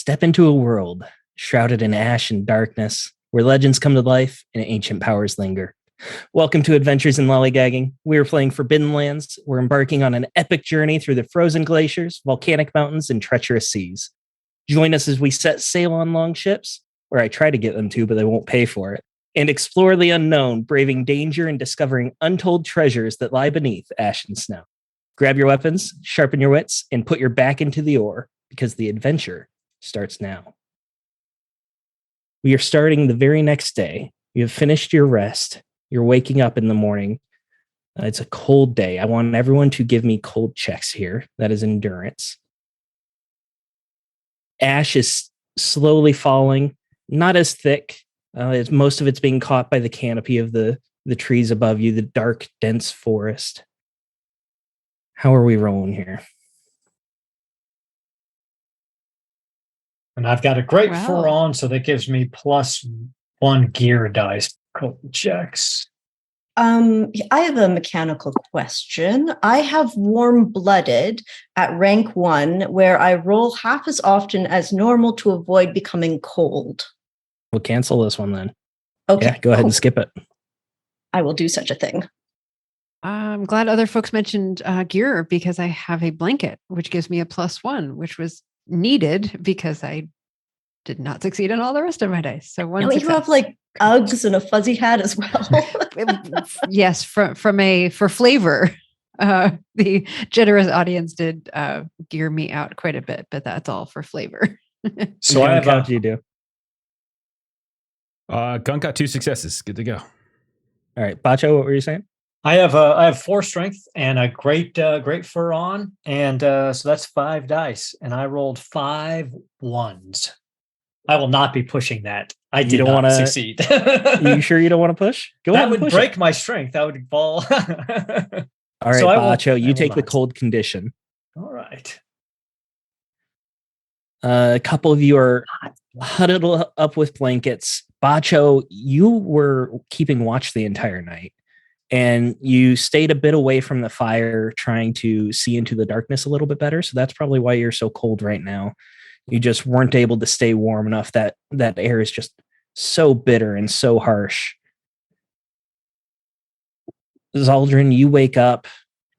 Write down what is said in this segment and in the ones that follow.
Step into a world shrouded in ash and darkness, where legends come to life and ancient powers linger. Welcome to Adventures in Lollygagging. We are playing Forbidden Lands. We're embarking on an epic journey through the frozen glaciers, volcanic mountains, and treacherous seas. Join us as we set sail on long ships, or I try to get them to, but they won't pay for it, and explore the unknown, braving danger and discovering untold treasures that lie beneath ash and snow. Grab your weapons, sharpen your wits, and put your back into the oar, because the adventure starts now. We are starting the very next day. You have finished your rest. You're waking up in the morning. It's a cold day. I want everyone to give me cold checks here. That is endurance. Ash is slowly falling, not as thick. Most of it's being caught by the canopy of the trees above you, the dark, dense forest. How are we rolling here? And I've got a great 4 on, so that gives me +1 gear dice. Cool checks. I have a mechanical question. I have warm-blooded at rank 1, where I roll half as often as normal to avoid becoming cold. We'll cancel this one then. Okay, yeah, go ahead and skip it. I will do such a thing. I'm glad other folks mentioned gear, because I have a blanket, which gives me a +1, which was needed because I did not succeed on all the rest of my dice. So one. You have like Uggs and a fuzzy hat as well. Yes, for flavor. The generous audience did gear me out quite a bit, but that's all for flavor. So I have how do you do? Gunk got 2 successes. Good to go. All right, Bacho, what were you saying? I have 4 strength and a great fur on, and so that's 5 dice, and I rolled 5 1s. I will not be pushing that. I did not succeed. You sure you don't want to push? Go ahead. That would break my strength. That would fall. All right, so Bacho, you take the cold condition. All right. A couple of you are huddled up with blankets. Bacho, you were keeping watch the entire night, and you stayed a bit away from the fire, trying to see into the darkness a little bit better. So that's probably why you're so cold right now. You just weren't able to stay warm enough. That air is just so bitter and so harsh. Zaldrin, you wake up,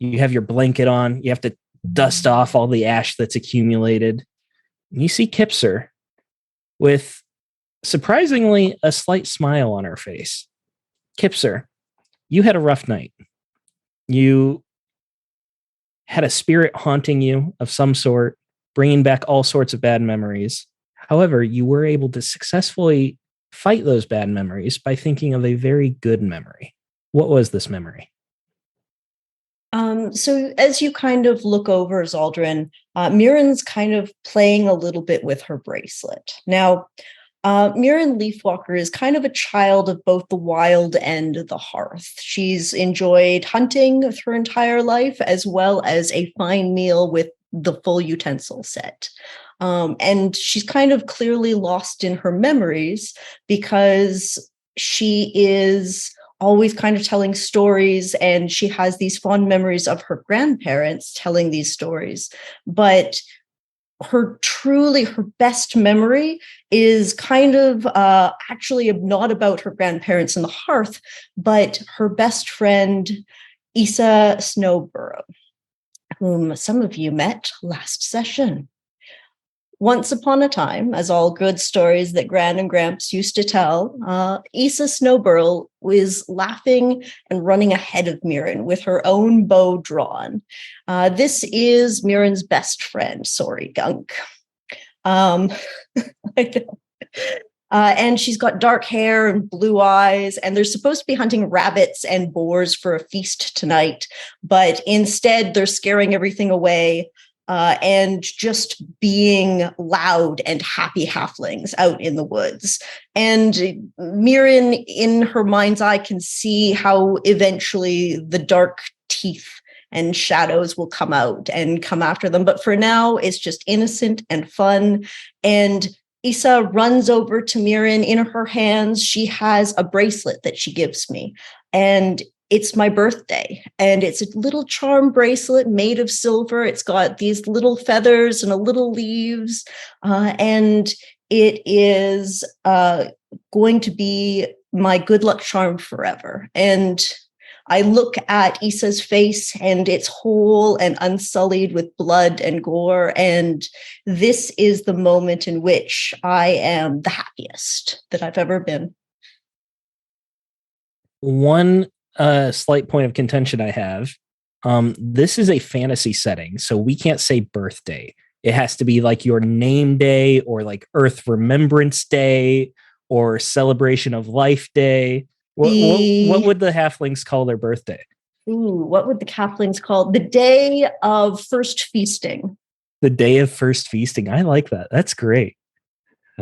you have your blanket on, you have to dust off all the ash that's accumulated. You see Kipser with surprisingly a slight smile on her face. Kipser, you had a rough night. You had a spirit haunting you of some sort, bringing back all sorts of bad memories. However, you were able to successfully fight those bad memories by thinking of a very good memory. What was this memory? So as you kind of look over Zaldrin, Mirren's kind of playing a little bit with her bracelet. Now, Mirren Leafwalker is kind of a child of both the wild and the hearth. She's enjoyed hunting her entire life, as well as a fine meal with the full utensil set. And she's kind of clearly lost in her memories because she is always kind of telling stories, and she has these fond memories of her grandparents telling these stories. But her best memory is kind of actually not about her grandparents in the hearth, but her best friend, Issa Snowborough, whom some of you met last session. Once upon a time, as all good stories that Gran and Gramps used to tell, Issa Snowborough was laughing and running ahead of Mirren with her own bow drawn. This is Mirren's best friend, sorry, Gunk. I know. And she's got dark hair and blue eyes, and they're supposed to be hunting rabbits and boars for a feast tonight, but instead they're scaring everything away and just being loud and happy halflings out in the woods. And Mirren, in her mind's eye, can see how eventually the dark teeth and shadows will come out and come after them. But for now, it's just innocent and fun. And Issa runs over to Mirren. In her hands, she has a bracelet that she gives me. And it's my birthday, and it's a little charm bracelet made of silver. It's got these little feathers and a little leaves, and it is going to be my good luck charm forever. And I look at Issa's face, and it's whole and unsullied with blood and gore. And this is the moment in which I am the happiest that I've ever been. One slight point of contention I have. This is a fantasy setting, so we can't say birthday. It has to be like your name day, or like Earth Remembrance Day, or Celebration of Life Day. What would the halflings call their birthday? Ooh, what would the halflings call the day of first feasting? The day of first feasting. I like that. That's great.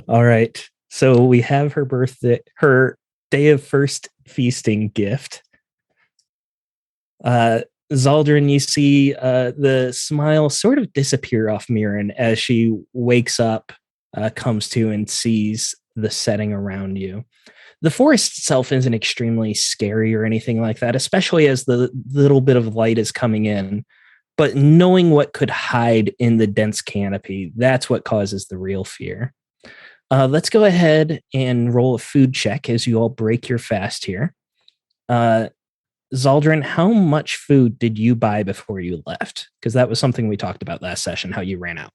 All right. So we have her birthday, her day of first feasting gift. Zaldrin, you see the smile sort of disappear off Mirren as she wakes up, comes to, and sees the setting around you. The forest itself isn't extremely scary or anything like that, especially as the little bit of light is coming in. But knowing what could hide in the dense canopy, that's what causes the real fear. Let's go ahead and roll a food check as you all break your fast here. Zaldrin, how much food did you buy before you left? Because that was something we talked about last session, how you ran out.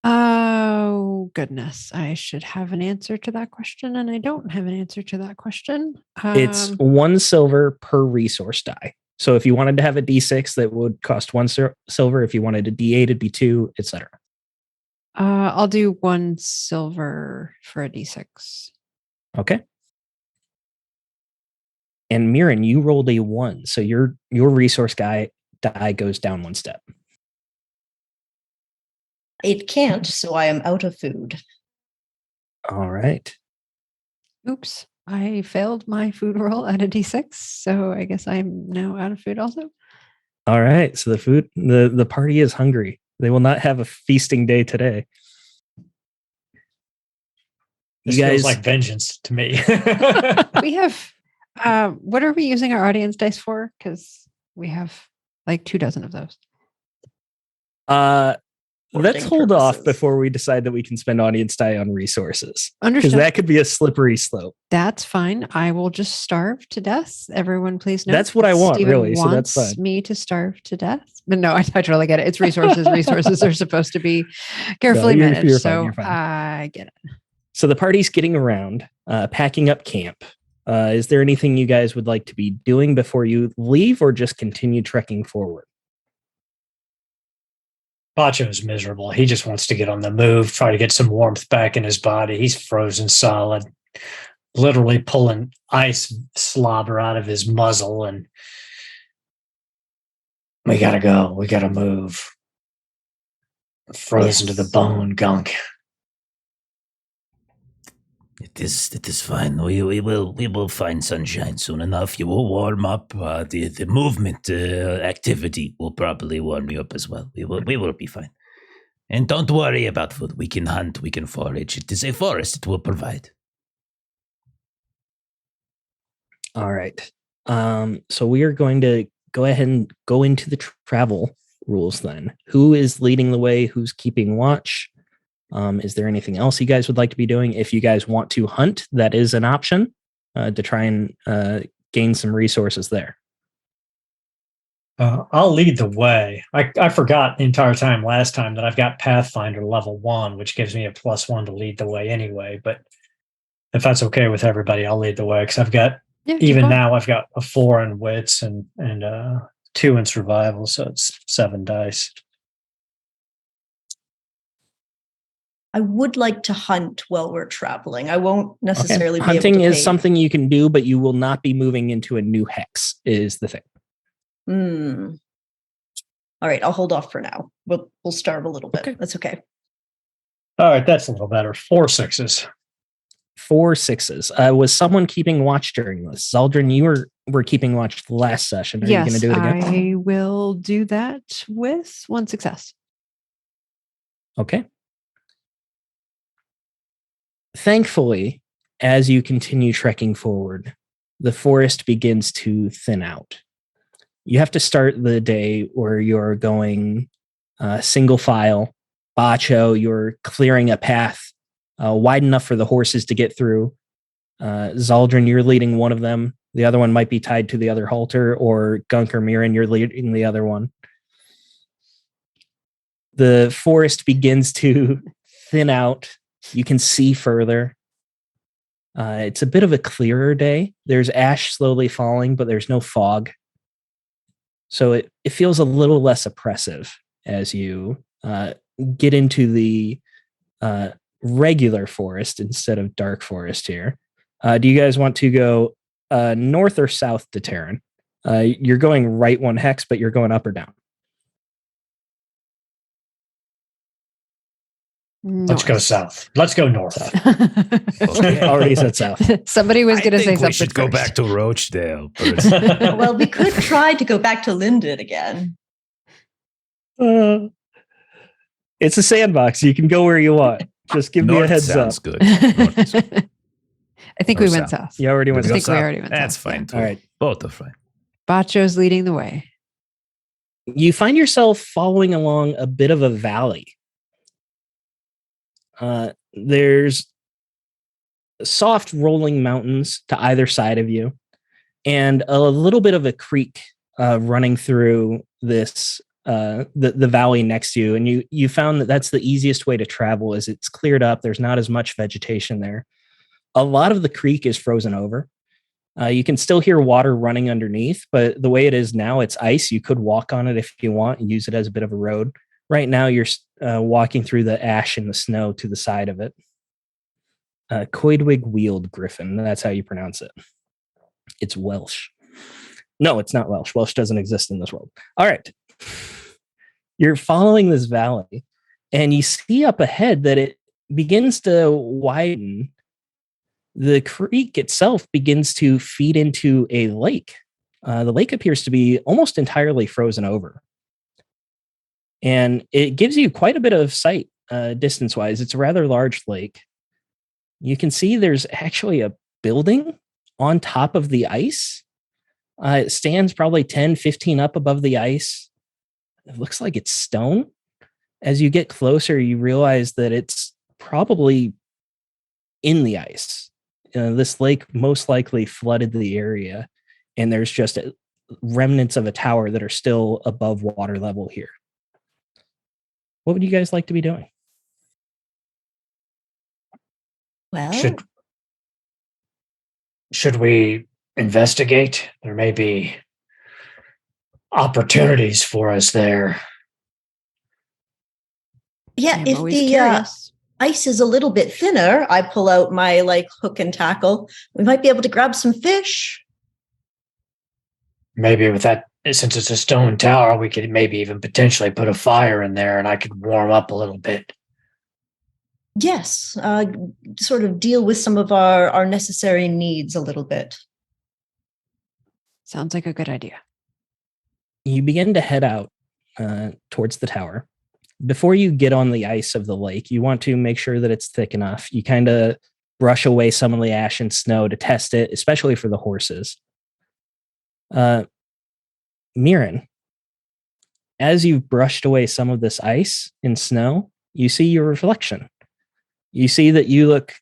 Oh, goodness. I should have an answer to that question, and I don't have an answer to that question. It's 1 silver per resource die. So if you wanted to have a D6, that would cost 1 silver. If you wanted a D8, it'd be 2, etc. I'll do 1 silver for a D6. Okay. And Mirren, you rolled a 1, so your resource die goes down 1 step. It can't, so I am out of food. All right. Oops. I failed my food roll at a D6, so I guess I'm now out of food also. All right. So the party is hungry. They will not have a feasting day today. This feels like vengeance to me. We have, what are we using our audience dice for? Because we have like 24 of those. Let's hold off before we decide that we can spend audience die on resources. Understood. Because that could be a slippery slope. That's fine. I will just starve to death. Everyone, please know. That's what I want, Steven really. So that's wants fine. me to starve to death. But no, I totally get it. It's resources. Resources are supposed to be carefully managed. You're so fine. I get it. So the party's getting around, packing up camp. Is there anything you guys would like to be doing before you leave, or just continue trekking forward? Bacho's miserable. He just wants to get on the move, try to get some warmth back in his body. He's frozen solid, literally pulling ice slobber out of his muzzle. And we gotta go. We gotta move. Frozen to the bone, gunk. It is fine. We will find sunshine soon enough. You will warm up. The movement activity will probably warm you up as well. We will be fine. And don't worry about food. We can hunt. We can forage. It is a forest. It will provide. All right. So we are going to go ahead and go into the travel rules then. Who is leading the way? Who's keeping watch? Is there anything else you guys would like to be doing? If you guys want to hunt, that is an option to try and gain some resources there. I'll lead the way. I forgot the entire time last time that I've got Pathfinder level 1, which gives me a +1 to lead the way anyway. But if that's okay with everybody, I'll lead the way because I've got now I've got a 4 in wits and 2 in survival, so it's 7 dice. I would like to hunt while we're traveling. I won't necessarily be hunting able to is something you can do, but you will not be moving into a new hex is the thing. All right, I'll hold off for now. We'll starve a little bit. Okay. That's okay. All right, that's a little better. 4 6s. 4 6s. Was someone keeping watch during this? Zaldrin, you were keeping watch the last session. Are you going to do it again? I will do that with 1 success. Okay. Thankfully, as you continue trekking forward, the forest begins to thin out. You have to start the day where you're going single file. Bacho, you're clearing a path wide enough for the horses to get through. Zaldrin, you're leading one of them. The other one might be tied to the other halter, or Gunk or Mirren, you're leading the other one. The forest begins to thin out. You can see further. It's a bit of a clearer day. There's ash slowly falling, but there's no fog. So it feels a little less oppressive as you get into the regular forest instead of dark forest here. Do you guys want to go north or south to Terran? You're going right 1 hex, but you're going up or down? Let's go south. Let's go north. Okay, already said south. Somebody was going to say something. We should go back to Rochdale first. Well, we could try to go back to Linden again. It's a sandbox. You can go where you want. Just give me a heads up. Sounds good. North I think we went south. You already went I south. think we already went That's south. fine. All right. Both are fine. Bacho's leading the way. You find yourself following along a bit of a valley. There's soft rolling mountains to either side of you, and a little bit of a creek running through this the valley next to you. And you found that that's the easiest way to travel, is it's cleared up. There's not as much vegetation there. A lot of the creek is frozen over. You can still hear water running underneath, but the way it is now, it's ice. You could walk on it if you want and use it as a bit of a road. Right now, you're walking through the ash and the snow to the side of it. Coidwig Weald Griffin. That's how you pronounce it. It's Welsh. No, it's not Welsh. Welsh doesn't exist in this world. All right. You're following this valley, and you see up ahead that it begins to widen. The creek itself begins to feed into a lake. The lake appears to be almost entirely frozen over. And it gives you quite a bit of sight distance-wise. It's a rather large lake. You can see there's actually a building on top of the ice. It stands probably 10, 15 up above the ice. It looks like it's stone. As you get closer, you realize that it's probably in the ice. This lake most likely flooded the area, and there's just remnants of a tower that are still above water level here. What would you guys like to be doing? Well, Should we investigate? There may be opportunities for us there. yeah, I'm if always the curious. ice is a little bit thinner, I pull out my hook and tackle. We might be able to grab some fish. Maybe with that, since it's a stone tower, we could maybe even potentially put a fire in there and I could warm up a little bit. Yes, sort of deal with some of our necessary needs a little bit. Sounds like a good idea. You begin to head out towards the tower. Before you get on the ice of the lake, you want to make sure that it's thick enough. You kind of brush away some of the ash and snow to test it, especially for the horses. Mirren, as you've brushed away some of this ice and snow, you see your reflection. You see that you look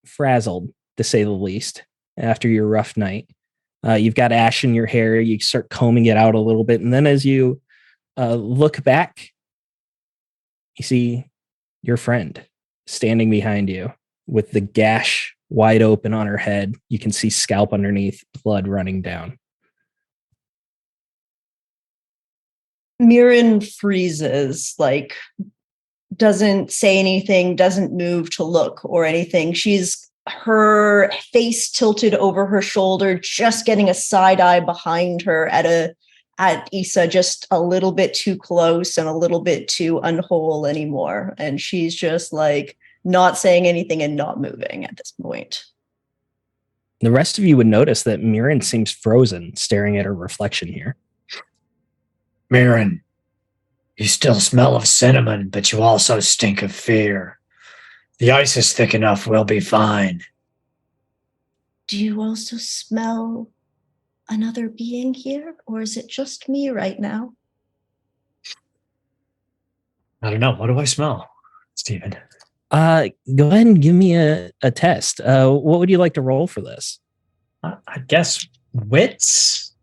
frazzled, to say the least, after your rough night. You've got ash in your hair. You start combing it out a little bit. And then as you look back, you see your friend standing behind you with the gash wide open on her head. You can see scalp underneath, blood running down. Mirren freezes, doesn't say anything, doesn't move to look or anything. Her face tilted over her shoulder, just getting a side eye behind her at Issa, just a little bit too close and a little bit too unwhole anymore. And she's just not saying anything and not moving at this point. The rest of you would notice that Mirren seems frozen, staring at her reflection here. Mirren, you still smell of cinnamon, but you also stink of fear. The ice is thick enough, we'll be fine. Do you also smell another being here, or is it just me right now? I don't know. What do I smell, Stephen? Go ahead and give me a test. What would you like to roll for this? I guess wits.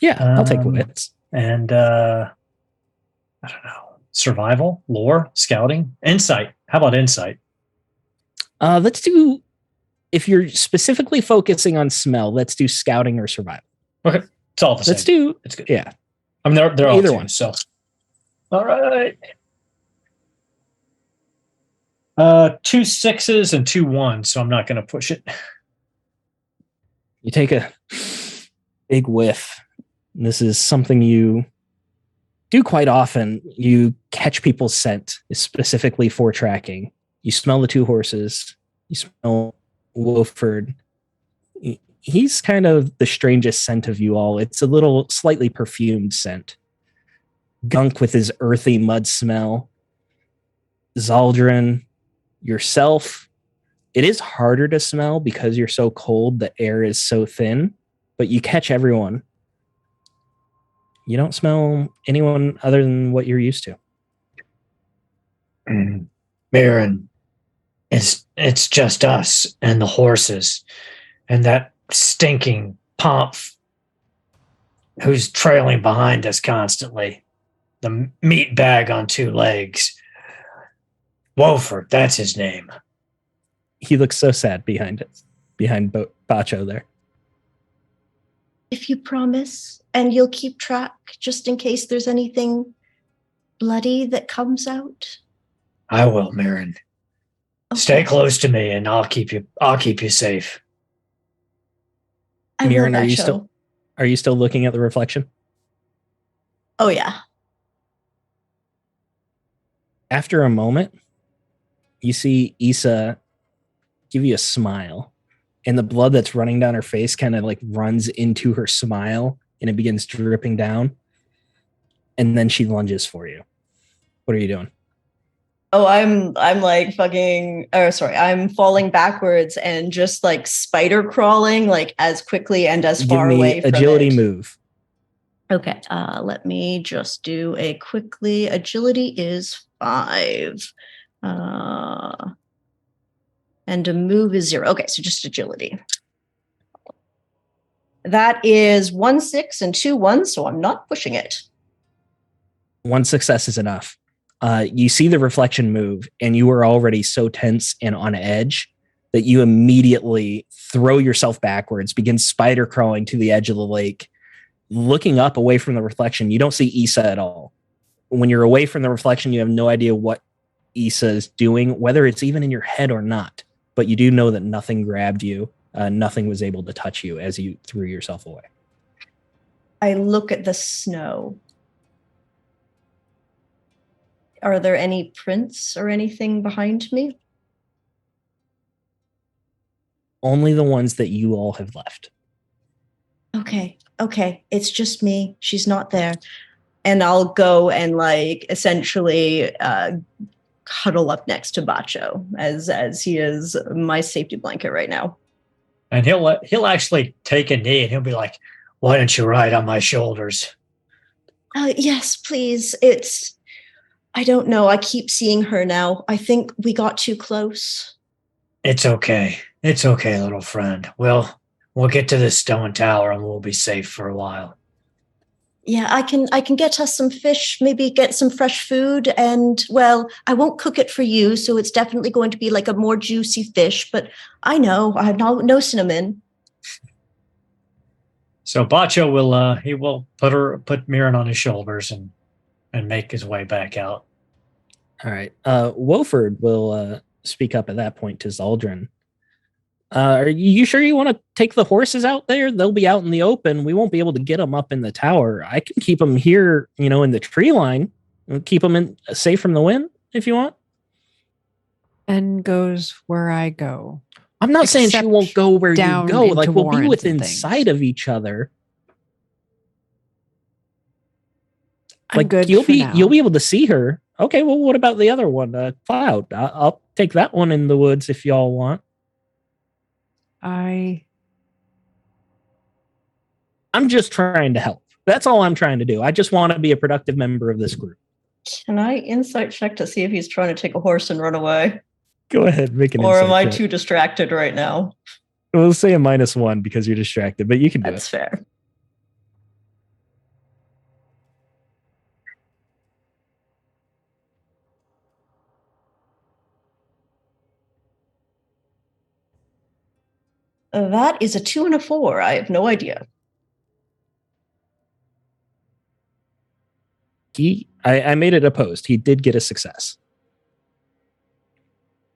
Yeah, I'll take wits. And I don't know. Survival, lore, scouting, insight. How about insight? Let's do, if you're specifically focusing on smell, let's do scouting or survival. Okay. It's all the same. Let's do, it's good. Yeah. I mean, they're all either two, one. So, all right. 2 6s and 2 1s, so I'm not going to push it. You take a big whiff. This is something you do quite often. You catch people's scent, specifically for tracking. You smell the 2 horses. You smell Wolford. He's kind of the strangest scent of you all. It's a little slightly perfumed scent. Gunk with his earthy mud smell. Zaldrin, yourself. It is harder to smell because you're so cold. The air is so thin, but you catch everyone. You don't smell anyone other than what you're used to. Mirren, it's just us and the horses and that stinking pomp who's trailing behind us constantly. The meat bag on 2 legs. Wolford, that's his name. He looks so sad behind Bacho there. If you promise, and you'll keep track just in case there's anything bloody that comes out. I will, Mirren. Okay. Stay close to me, and I'll keep you safe. Mirren, are you still looking at the reflection? Oh yeah. After a moment, you see Issa give you a smile, and the blood that's running down her face kind of like runs into her smile, and it begins dripping down. And then she lunges for you. What are you doing? Oh, I'm like I'm falling backwards and just like spider crawling like as quickly and as far away from agility it. move. Okay, let me just do a quickly. Agility is 5. And a move is 0. Okay, so just agility. That is 1 6 and 2 1, so I'm not pushing it. 1 success is enough. You see the reflection move, and you are already so tense and on edge that you immediately throw yourself backwards, begin spider crawling to the edge of the lake. Looking up away from the reflection, you don't see Issa at all. When you're away from the reflection, you have no idea what Issa is doing, whether it's even in your head or not. But you do know that nothing grabbed you. Nothing was able to touch you as you threw yourself away. I look at the snow. Are there any prints or anything behind me? Only the ones that you all have left. Okay. It's just me. She's not there. And I'll go and like essentially cuddle up next to Bacho as he is my safety blanket right now. And he'll actually take a knee and he'll be like, "Why don't you ride on my shoulders?" Yes, please. I don't know. I keep seeing her now. I think we got too close. It's okay. It's okay, little friend. We'll get to this stone tower and we'll be safe for a while. Yeah, I can get us some fish, maybe get some fresh food, and well, I won't cook it for you, so it's definitely going to be like a more juicy fish, but I know, I have no cinnamon. So Bacho will put Mirren on his shoulders and make his way back out. All right. Wolford will speak up at that point to Zaldrin. Are you sure you want to take the horses out there? They'll be out in the open. We won't be able to get them up in the tower. I can keep them here, in the tree line. Keep them safe from the wind if you want. And goes where I go. I'm not saying she won't go where you go. Like, we'll be within sight of each other. I'm good. You'll be able to see her. Okay, well, what about the other one? Cloud. I'll take that one in the woods if y'all want. I I'm just trying to help. That's all I'm trying to do. I just want to be a productive member of this group. Can I insight check to see if he's trying to take a horse and run away? Go ahead, make an Or insight am I check. too distracted right now? We'll say a -1 because you're distracted, but you can do That's it. fair. That is a 2 and a 4. I have no idea. I made it opposed. He did get a success.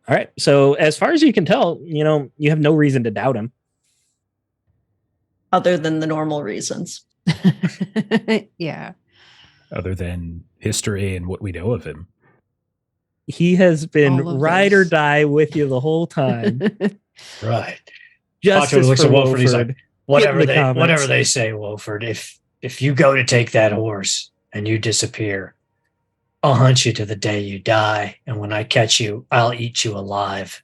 All right. So as far as you can tell, you have no reason to doubt him. Other than the normal reasons. Yeah. Other than history and what we know of him. He has been All of ride or those. die with you the whole time. Right. Justice looks for at Wolford. He's like, Wolford. whatever Get in the comments. whatever they say, Wolford. If you go to take that horse and you disappear, I'll hunt you to the day you die, and when I catch you, I'll eat you alive.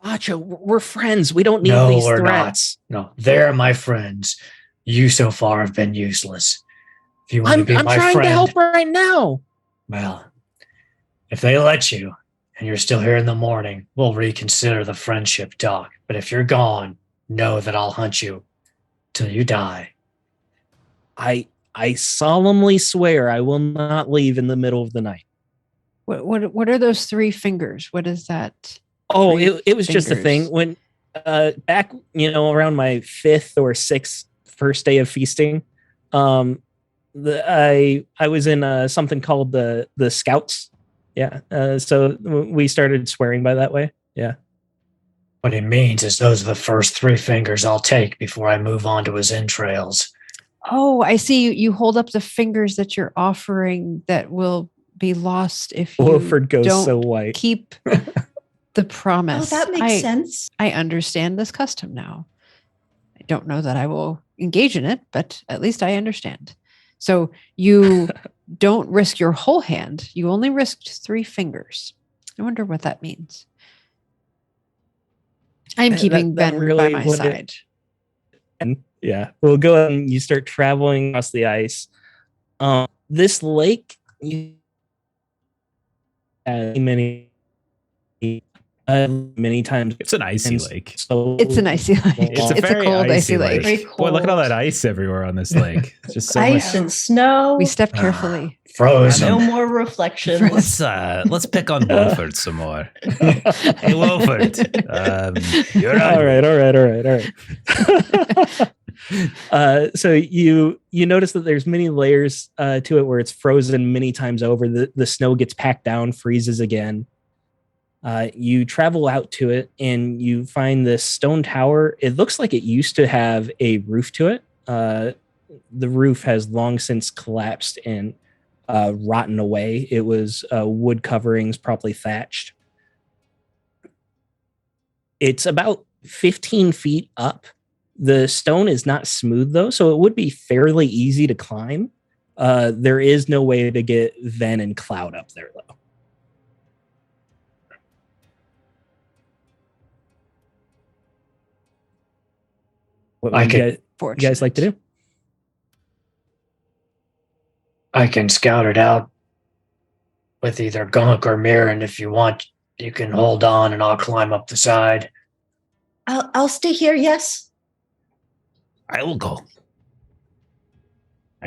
Bacho, we're friends. We don't need No, these we're threats. No, they're my friends. You so far have been useless. If you want to be I'm my trying friend, to help right now. well, if they let you and you're still here in the morning, we'll reconsider the friendship talk. But if you're gone, know that I'll hunt you till you die. I solemnly swear I will not leave in the middle of the night. What are those 3 fingers? What is that? Oh, 3 it was just a thing fingers. when back, around my 5th or 6th first day of feasting, I was in something called the Scouts. Yeah. So we started swearing by that way. Yeah. What it means is those are the first 3 fingers I'll take before I move on to his entrails. Oh, I see. You hold up the fingers that you're offering that will be lost if you Wolford goes don't so white. keep the promise. Oh, that makes sense. I understand this custom now. I don't know that I will engage in it, but at least I understand. So you don't risk your whole hand. You only risked 3 fingers. I wonder what that means. I'm keeping that Ben really by my would- side. And yeah, we'll go and you start traveling across the ice. This lake, many times. It's an icy And lake. So It's an icy lake. It's a It's a very cold, icy icy lake. Very Boy, look at all cold. that ice everywhere on this lake. It's just so Ice much. and snow. We step carefully. Frozen. No more reflections. Let's pick on Wolford some more. Hey, Wolford. You're on. all right. So you notice that there's many layers to it where it's frozen many times over. The snow gets packed down, freezes again. You travel out to it and you find this stone tower. It looks like it used to have a roof to it. The roof has long since collapsed and rotten away. It was wood coverings, probably thatched. It's about 15 feet up. The stone is not smooth though, so it would be fairly easy to climb. There is no way to get Ven and Cloud up there though. What would you guys like to do? I can scout it out with either Gunk or Mirren if you want. You can hold on and I'll climb up the side. I'll stay here, yes. I will go.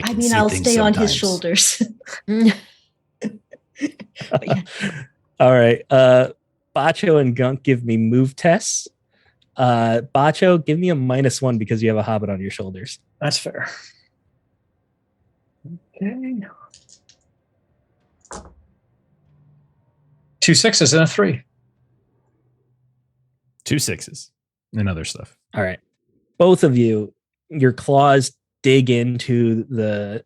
I mean, I'll stay on his shoulders. All right. Bacho and Gunk give me move tests. Bacho, give me a -1 because you have a hobbit on your shoulders. That's fair. Okay. 2 6s and a 3. 2 6s and other stuff. All right. Both of you, your claws dig into the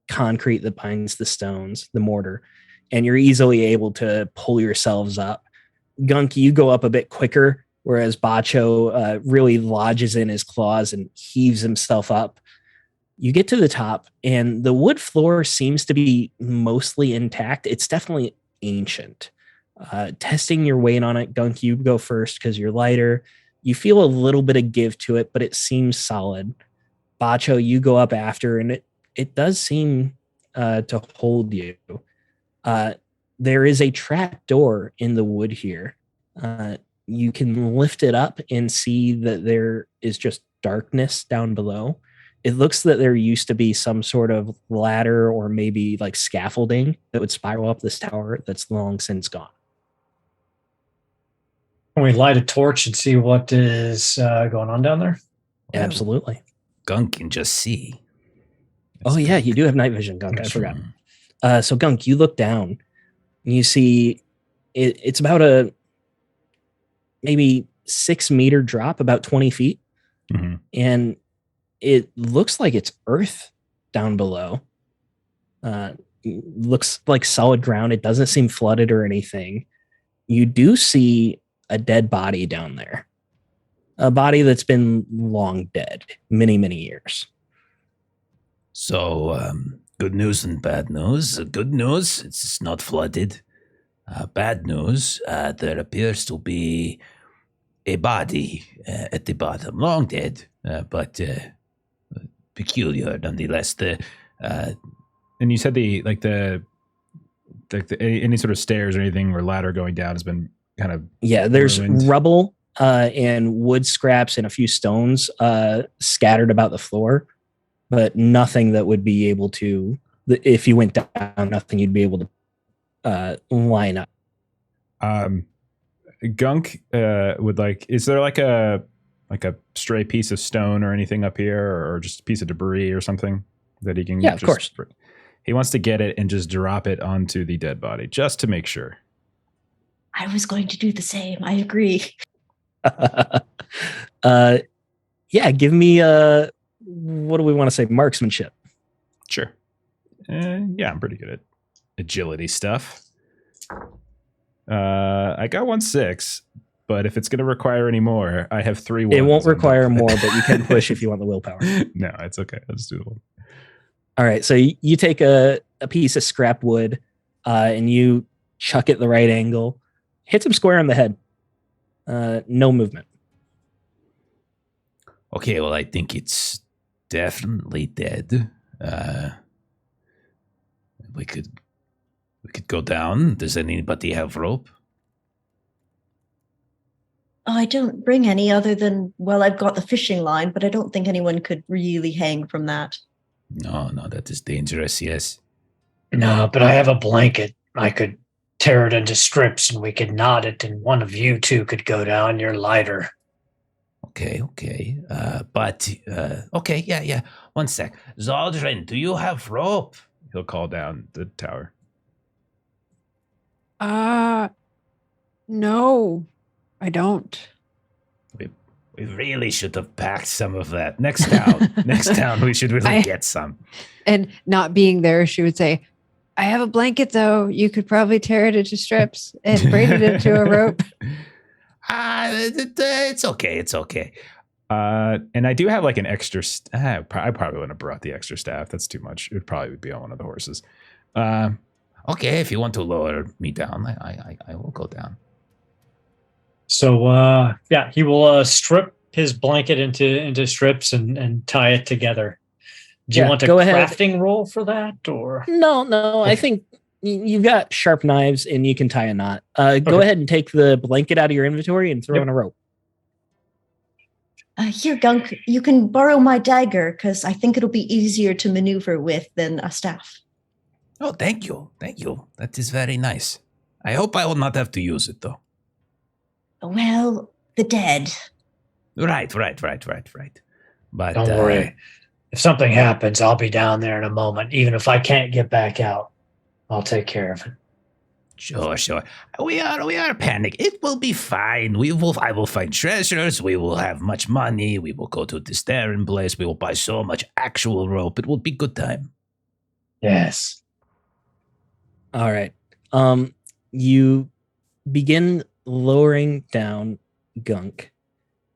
concrete that binds the stones, the mortar, and you're easily able to pull yourselves up. Gunk, you go up a bit quicker, whereas Bacho really lodges in his claws and heaves himself up. You get to the top, and the wood floor seems to be mostly intact. It's definitely ancient. Testing your weight on it, Gunk, you go first because you're lighter. You feel a little bit of give to it, but it seems solid. Bacho, you go up after, and it does seem to hold you. There is a trap door in the wood here. You can lift it up and see that there is just darkness down below. It looks that there used to be some sort of ladder or maybe like scaffolding that would spiral up this tower that's long since gone. Can we light a torch and see what is going on down there? Absolutely. Gunk can just see. Oh, yeah, you do have night vision, Gunk. I forgot. So, Gunk, you look down and you see it's about a maybe 6 meter drop, about 20 feet. Mm-hmm. And it looks like it's earth down below. Looks like solid ground. It doesn't seem flooded or anything. You do see a dead body down there. A body that's been long dead, many, many years. So, good news and bad news. Good news, it's not flooded. Bad news, there appears to be a body at the bottom. Long dead, but peculiar nonetheless. And you said any sort of stairs or anything or ladder going down has been kind of there's ruined. Rubble and wood scraps and a few stones scattered about the floor, but nothing that would be able to, if you went down, nothing you'd be able to line up. Gunk would is there like a stray piece of stone or anything up here, or just a piece of debris or something that he can? Yeah, of course. He wants to get it and just drop it onto the dead body just to make sure. I was going to do the same. I agree. Give me what do we want to say? Marksmanship. Sure. Yeah, I'm pretty good at agility stuff. I got 1-6, but if it's going to require any more, I have 3 ones. It won't require more, but you can push if you want the willpower. No, it's okay. Let's do the one. All right, so you take a piece of scrap wood and you chuck it at the right angle, hits him square on the head. No movement. Okay, well, I think it's definitely dead. We could go down. Does anybody have rope? Oh, I don't bring any other than, well, I've got the fishing line, but I don't think anyone could really hang from that. No, that is dangerous, yes. No, but I have a blanket. I could tear it into strips and we could knot it, and one of you two could go down. You're lighter. Okay. Okay, yeah. 1 sec. Zaldrin, do you have rope? He'll call down the tower. No, I don't. We really should have packed some of that. Next town, we should really get some. And not being there, she would say, I have a blanket, though. You could probably tear it into strips and braid it into a rope. It's okay. And I do have an extra. I probably wouldn't have brought the extra staff. That's too much. It would probably be on one of the horses. Okay, if you want to lower me down, I will go down. So, he will strip his blanket into strips and tie it together. Do you want a crafting roll for that, or? No. I think you've got sharp knives and you can tie a knot. Go ahead and take the blanket out of your inventory and throw in a rope. Here, Gunk, you can borrow my dagger because I think it'll be easier to maneuver with than a staff. Oh, thank you. That is very nice. I hope I will not have to use it, though. Well, the dead. Right. But don't worry. If something happens, I'll be down there in a moment. Even if I can't get back out, I'll take care of it. Sure. We are panicked. It will be fine. I will find treasures. We will have much money. We will go to this staring place. We will buy so much actual rope. It will be good time. Yes. All right. You begin lowering down Gunk.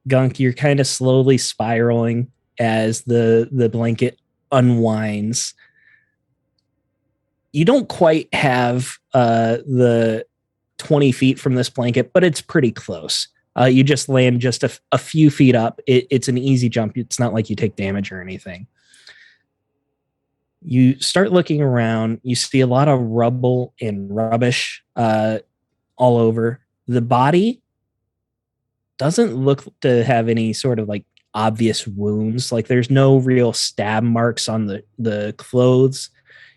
Gunk, you're kind of slowly spiraling as the blanket unwinds. You don't quite have the 20 feet from this blanket, but it's pretty close. You just land just a few feet up. It's an easy jump. It's not like you take damage or anything. You start looking around. You see a lot of rubble and rubbish all over. The body doesn't look to have any sort of like obvious wounds. Like there's no real stab marks on the clothes.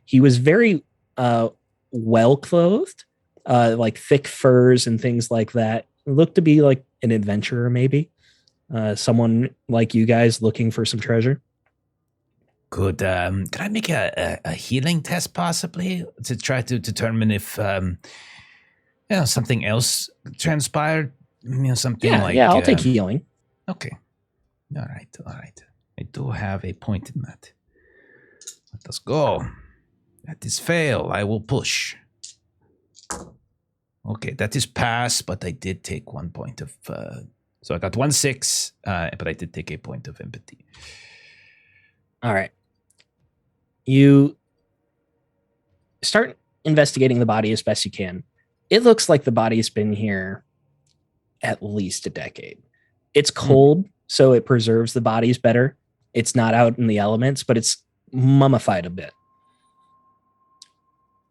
He was very well clothed, like thick furs and things like that. Looked to be like an adventurer, maybe someone like you guys looking for some treasure. Could I make a healing test possibly to try to determine if something else transpired? Something like I'll take healing. Okay. All right. I do have a point in that. Let us go. That is fail. I will push. Okay, that is pass, but I did take 1 point of... so I got 1-6, but I did take a point of empathy. All right. You start investigating the body as best you can. It looks like the body's been here at least a decade. It's cold, so it preserves the bodies better. It's not out in the elements, but it's mummified a bit.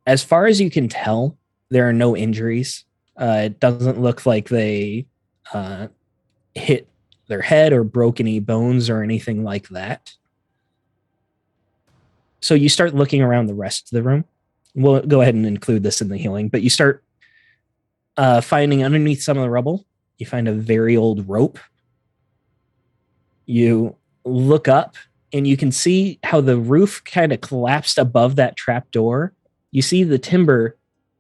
As far as you can tell, there are no injuries. It doesn't look like they hit their head or broke any bones or anything like that. So you start looking around the rest of the room. We'll go ahead and include this in the healing, but you start finding underneath some of the rubble, you find a very old rope. You look up and you can see how the roof kind of collapsed above that trap door. You see the timber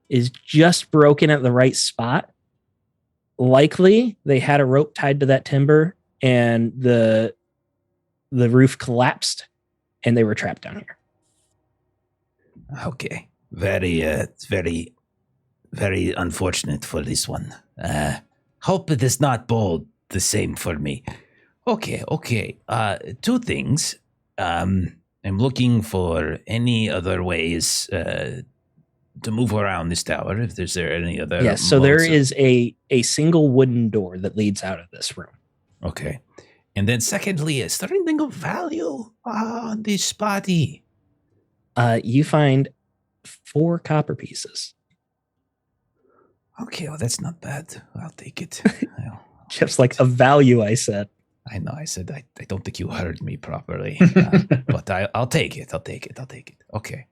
is just broken at the right spot. Likely they had a rope tied to that timber and the roof collapsed and they were trapped down here. Okay. Very unfortunate for this one. Hope it is not bold the same for me. Okay. Two things. I'm looking for any other ways to move around this tower. If there's any other... Yes, so there is a single wooden door that leads out of this room. Okay. And then secondly, is there anything of value on this body? You find 4 copper pieces. Okay, well, that's not bad. I'll take it. Just like a value, I said. I know, I said I don't think you heard me properly. But I'll take it. Okay.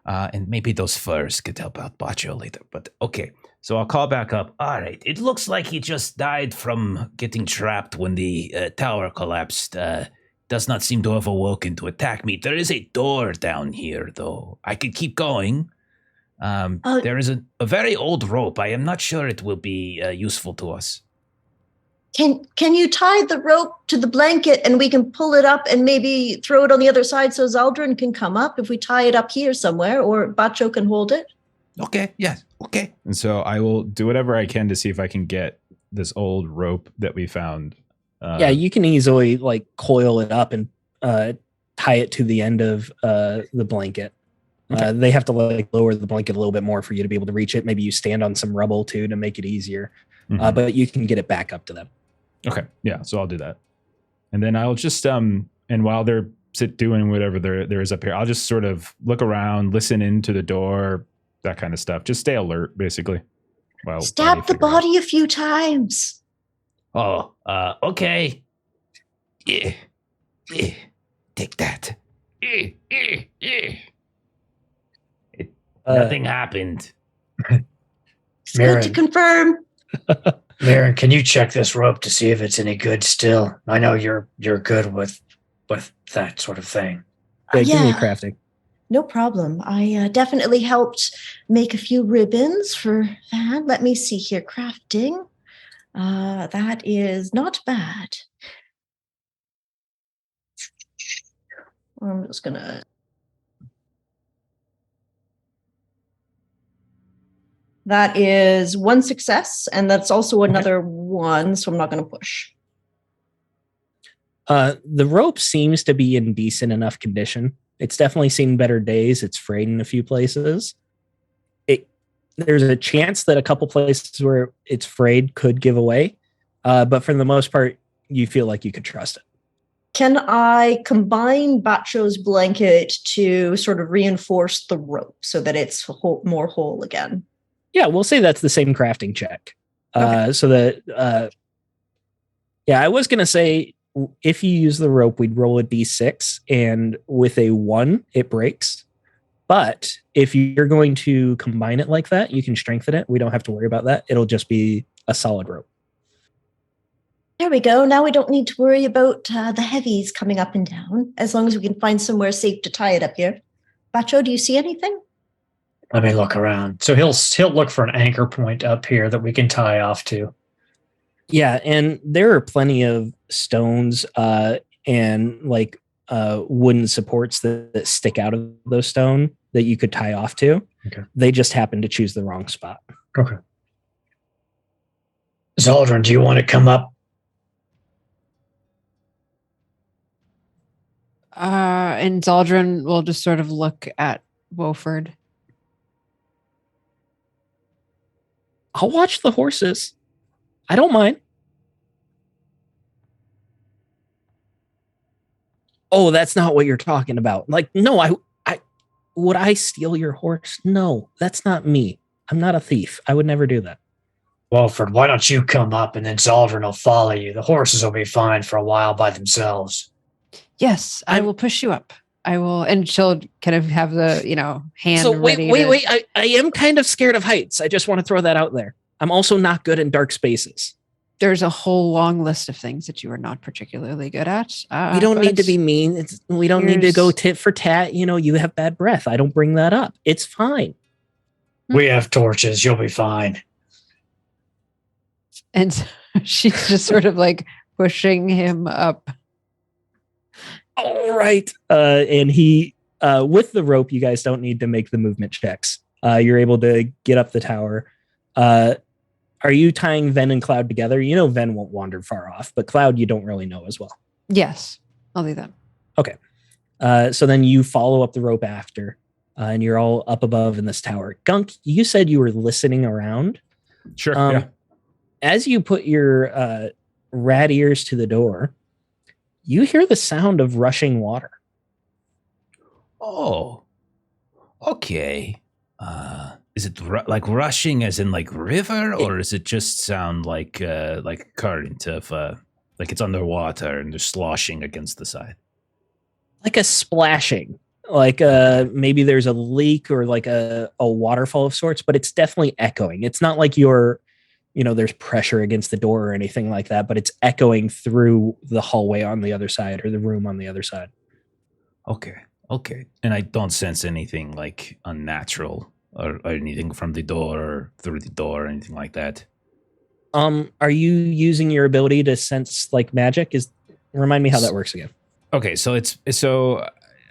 And maybe those furs could help out Bacho later. But okay, so I'll call back up. All right, it looks like he just died from getting trapped when the tower collapsed. Does not seem to have awoken to attack me. There is a door down here, though. I could keep going. There is a very old rope. I am not sure it will be useful to us. Can you tie the rope to the blanket and we can pull it up and maybe throw it on the other side so Zaldrin can come up if we tie it up here somewhere, or Bacho can hold it? Okay, yes, okay. And so I will do whatever I can to see if I can get this old rope that we found. Yeah, you can easily like coil it up and tie it to the end of the blanket. Okay. They have to like lower the blanket a little bit more for you to be able to reach it. Maybe you stand on some rubble too to make it easier, but you can get it back up to them. Okay, yeah, so I'll do that. And then I'll just, and while they're doing whatever there is up here, I'll just sort of look around, listen into the door, that kind of stuff. Just stay alert, basically. Well, stab the body a few times. Oh, okay. Yeah. Take that. Nothing happened. It's good to confirm. Mirren, can you check this rope to see if it's any good still? I know you're good with that sort of thing. Give me crafting. No problem. I definitely helped make a few ribbons for that. Let me see here. Crafting. That is not bad. I'm just going to... That is 1 success, and that's also another 1, so I'm not going to push. The rope seems to be in decent enough condition. It's definitely seen better days. It's frayed in a few places. There's a chance that a couple places where it's frayed could give away, But for the most part, you feel like you could trust it. Can I combine Bacho's blanket to sort of reinforce the rope so that it's more whole again? Yeah, we'll say that's the same crafting check. Okay. So that, I was going to say if you use the rope, we'd roll a d6, and with a 1, it breaks. But if you're going to combine it like that, you can strengthen it. We don't have to worry about that. It'll just be a solid rope. There we go. Now we don't need to worry about the heavies coming up and down, as long as we can find somewhere safe to tie it up here. Bacho, do you see anything? Let me look around. So he'll look for an anchor point up here that we can tie off to. Yeah, and there are plenty of stones and like wooden supports that stick out of those stone that you could tie off to. Okay. They just happen to choose the wrong spot. Okay. Zaldrun, do you want to come up? And Zaldrun will just sort of look at Wolford. I'll watch the horses. I don't mind. Oh, that's not what you're talking about. Like, no, would I steal your horse? No, that's not me. I'm not a thief. I would never do that. Wolford, why don't you come up and then Zaldrun will follow you? The horses will be fine for a while by themselves. Yes, I will push you up. I will, and she'll kind of have the, hand. So wait. ready I am kind of scared of heights. I just want to throw that out there. I'm also not good in dark spaces. There's a whole long list of things that you are not particularly good at. We don't need to be mean. We don't need to go tit for tat. You have bad breath. I don't bring that up. It's fine. We have torches. You'll be fine. And so she's just sort of like pushing him up. All right. And he, with the rope, you guys don't need to make the movement checks. You're able to get up the tower. Are you tying Ven and Cloud together? Ven won't wander far off, but Cloud you don't really know as well. Yes, I'll do that. Okay. So then you follow up the rope after, and you're all up above in this tower. Gunk, you said you were listening around. Sure, yeah. As you put your rat ears to the door, you hear the sound of rushing water. Oh, okay. Is it like rushing as in like river, or is it just sound like current of like it's underwater and they're sloshing against the side? Like a splashing, like maybe there's a leak or like a waterfall of sorts, but it's definitely echoing. It's not like there's pressure against the door or anything like that, but it's echoing through the hallway on the other side or the room on the other side. Okay. And I don't sense anything like unnatural or anything from the door or through the door or anything like that. Are you using your ability to sense like magic? Remind me how that works again. Okay, so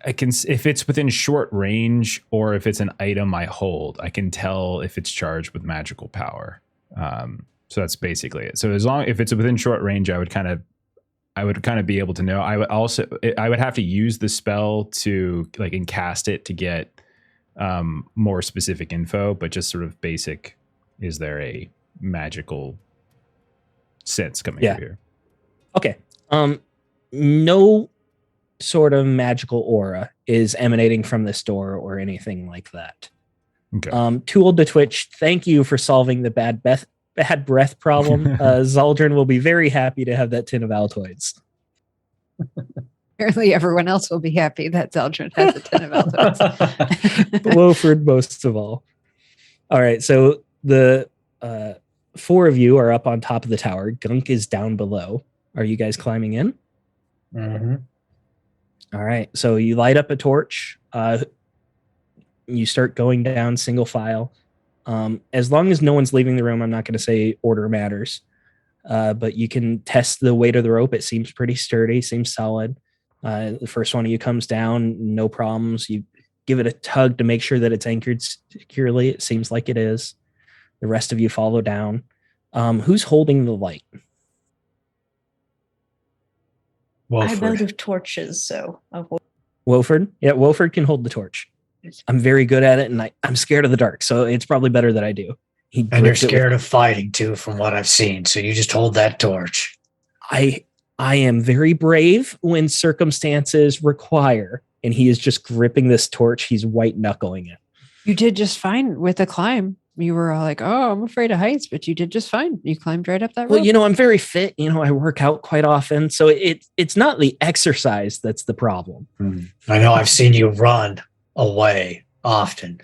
I can, if it's within short range or if it's an item I hold, I can tell if it's charged with magical power. So that's basically it. So if it's within short range, I would kind of be able to know. I would have to use the spell to like and cast it to get more specific info, but just sort of basic. Is there a magical sense coming through here? Okay. No sort of magical aura is emanating from this door or anything like that. Okay. Too Old to Twitch, thank you for solving the bad breath problem. Zaldrun will be very happy to have that tin of Altoids. Apparently everyone else will be happy that Zaldrun has a tin of Altoids. Wolford most of all. All right, so the 4 of you are up on top of the tower. Gunk is down below. Are you guys climbing in? Mm-hmm. All right, so you light up a torch. You start going down single file. As long as no one's leaving the room, I'm not going to say order matters. But you can test the weight of the rope. It seems pretty sturdy, seems solid. The first one of you comes down, no problems. You give it a tug to make sure that it's anchored securely. It seems like it is. The rest of you follow down. Who's holding the light? Wolford. I'm out of torches, so Wolford? Yeah, Wolford can hold the torch. I'm very good at it, and I'm scared of the dark, so it's probably better that I do. He And you're grips it with- scared of fighting too, from what I've seen. So you just hold that torch. I am very brave when circumstances require, and he is just gripping this torch. He's white knuckling it. You did just fine with the climb. You were all like, "Oh, I'm afraid of heights," but you did just fine. You climbed right up that rope. Well, I'm very fit. I work out quite often, so it's not the exercise that's the problem. I know I've seen you run away often.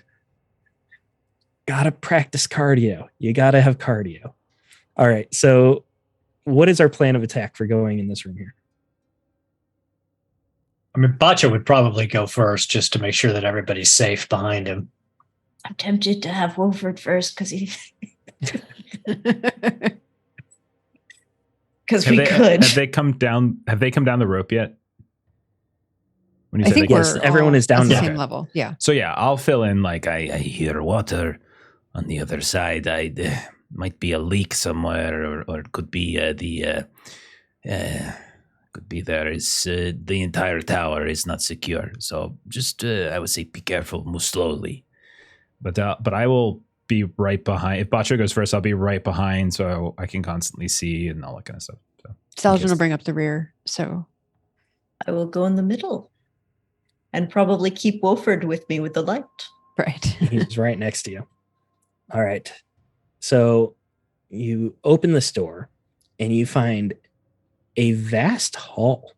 Gotta practice cardio. You gotta have cardio. All right. So, what is our plan of attack for going in this room here? I mean, Bacha would probably go first just to make sure that everybody's safe behind him. I'm tempted to have Wolford first because he. Because we could. Have they come down the rope yet? When you I said think they- Yes, we're everyone all is down at the now. same level. Yeah. So yeah, I'll fill in like I hear water on the other side. Might be a leak somewhere, or it could be could be there is the entire tower is not secure. So just I would say be careful, move slowly. But I will be right behind. If Bacha goes first, I'll be right behind, so I can constantly see and all that kind of stuff. So Saladin Yes. will bring up the rear. So I will go in the middle and probably keep Wolford with me with the light. right. He's right next to you. All right. So you open this door and you find a vast hall.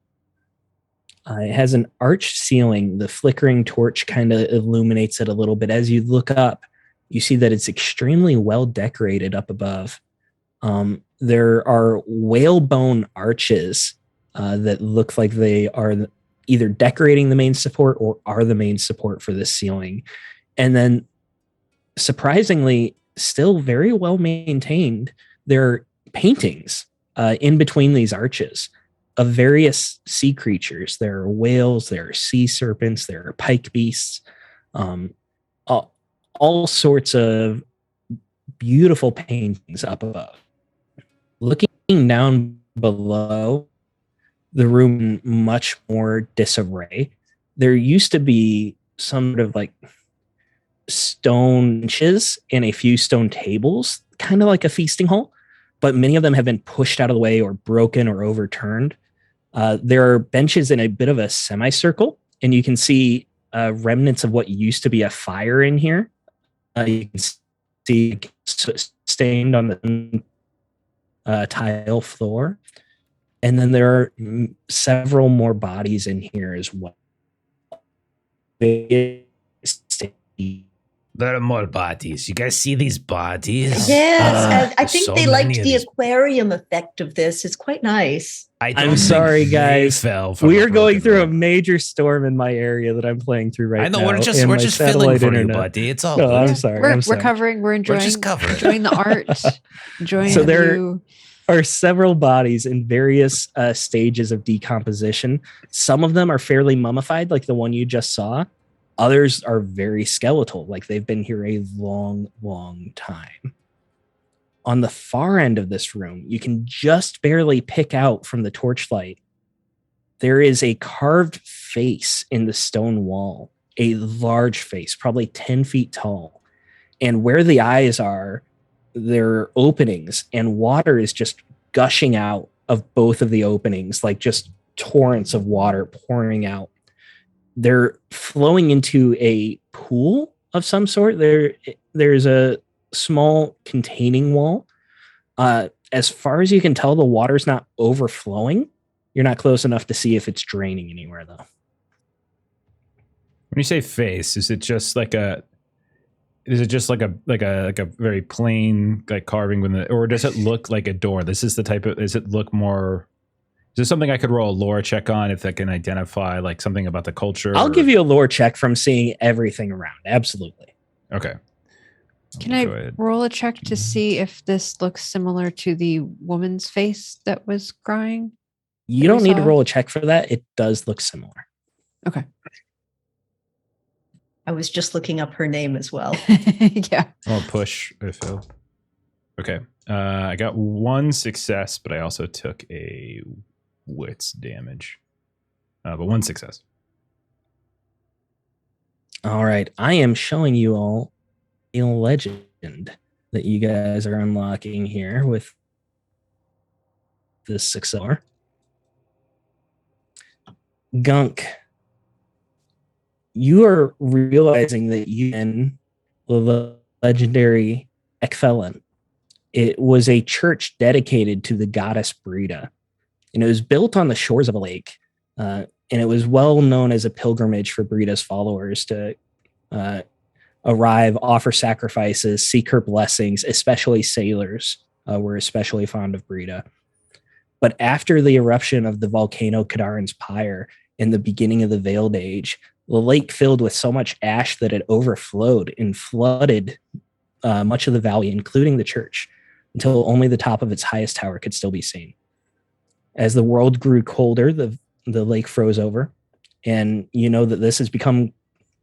It has an arched ceiling. The flickering torch kind of illuminates it a little bit. As you look up, you see that it's extremely well decorated up above. There are whalebone arches that look like they are either decorating the main support or are the main support for this ceiling. And then, surprisingly, still very well maintained, there are paintings in between these arches of various sea creatures. There are whales, there are sea serpents, there are pike beasts, all sorts of beautiful paintings up above. Looking down below, the room much more disarray. There used to be some sort of like stone benches and a few stone tables, kind of like a feasting hall, but many of them have been pushed out of the way or broken or overturned. There are benches in a bit of a semicircle, and you can see remnants of what used to be a fire in here. You can see stained on the tile floor. And then there are several more bodies in here as well. There are more bodies. You guys see these bodies? Yes, I think so they many liked of the these. aquarium effect of this. It's quite nice. I don't I'm think sorry, they guys. fell from We a are going broken through a rope. major storm in my area that I'm playing through right now. I know we're just and my filling satellite for you, internet. buddy. It's all No, good. I'm sorry. We're I'm sorry. recovering. We're enjoying, just covering. enjoying the art, enjoying So the there- view. Are several bodies in various stages of decomposition. Some of them are fairly mummified, like the one you just saw. Others are very skeletal, like they've been here a long, long time. On the far end of this room, you can just barely pick out from the torchlight, there is a carved face in the stone wall, a large face, probably 10 feet tall. And where the eyes are, there are openings, and water is just gushing out of both of the openings, like just torrents of water pouring out. They're flowing into a pool of some sort. There's a small containing wall. As far as you can tell, the water's not overflowing. You're not close enough to see if it's draining anywhere, though. when you say face, is it just like a very plain like carving with it, or does it look like a door? This is the type of, does it look more, is this something I could roll a lore check on if I can identify like something about the culture? I'll give you a lore check from seeing everything around. Absolutely. Okay. Can Go I ahead. roll a check to see if this looks similar to the woman's face that was crying? You That don't we need to saw? roll a check for that. It does look similar. Okay. I was just looking up her name as well. Yeah. I'll push. I failed. Okay. I got one success, but I also took a wits damage. But one success. All right. I am showing you all a legend. that you guys are unlocking here with this 6R. Gunk, you are realizing that you and the legendary Ekfelon, it was a church dedicated to the goddess Brita. And it was built on the shores of a lake. And it was well known as a pilgrimage for Brita's followers to arrive, offer sacrifices, seek her blessings, especially sailors were especially fond of Brita. But after the eruption of the volcano Kadarin's Pyre in the beginning of the Veiled Age, the lake filled with so much ash that it overflowed and flooded much of the valley, including the church, until only the top of its highest tower could still be seen. As the world grew colder, the lake froze over, and you know that this has become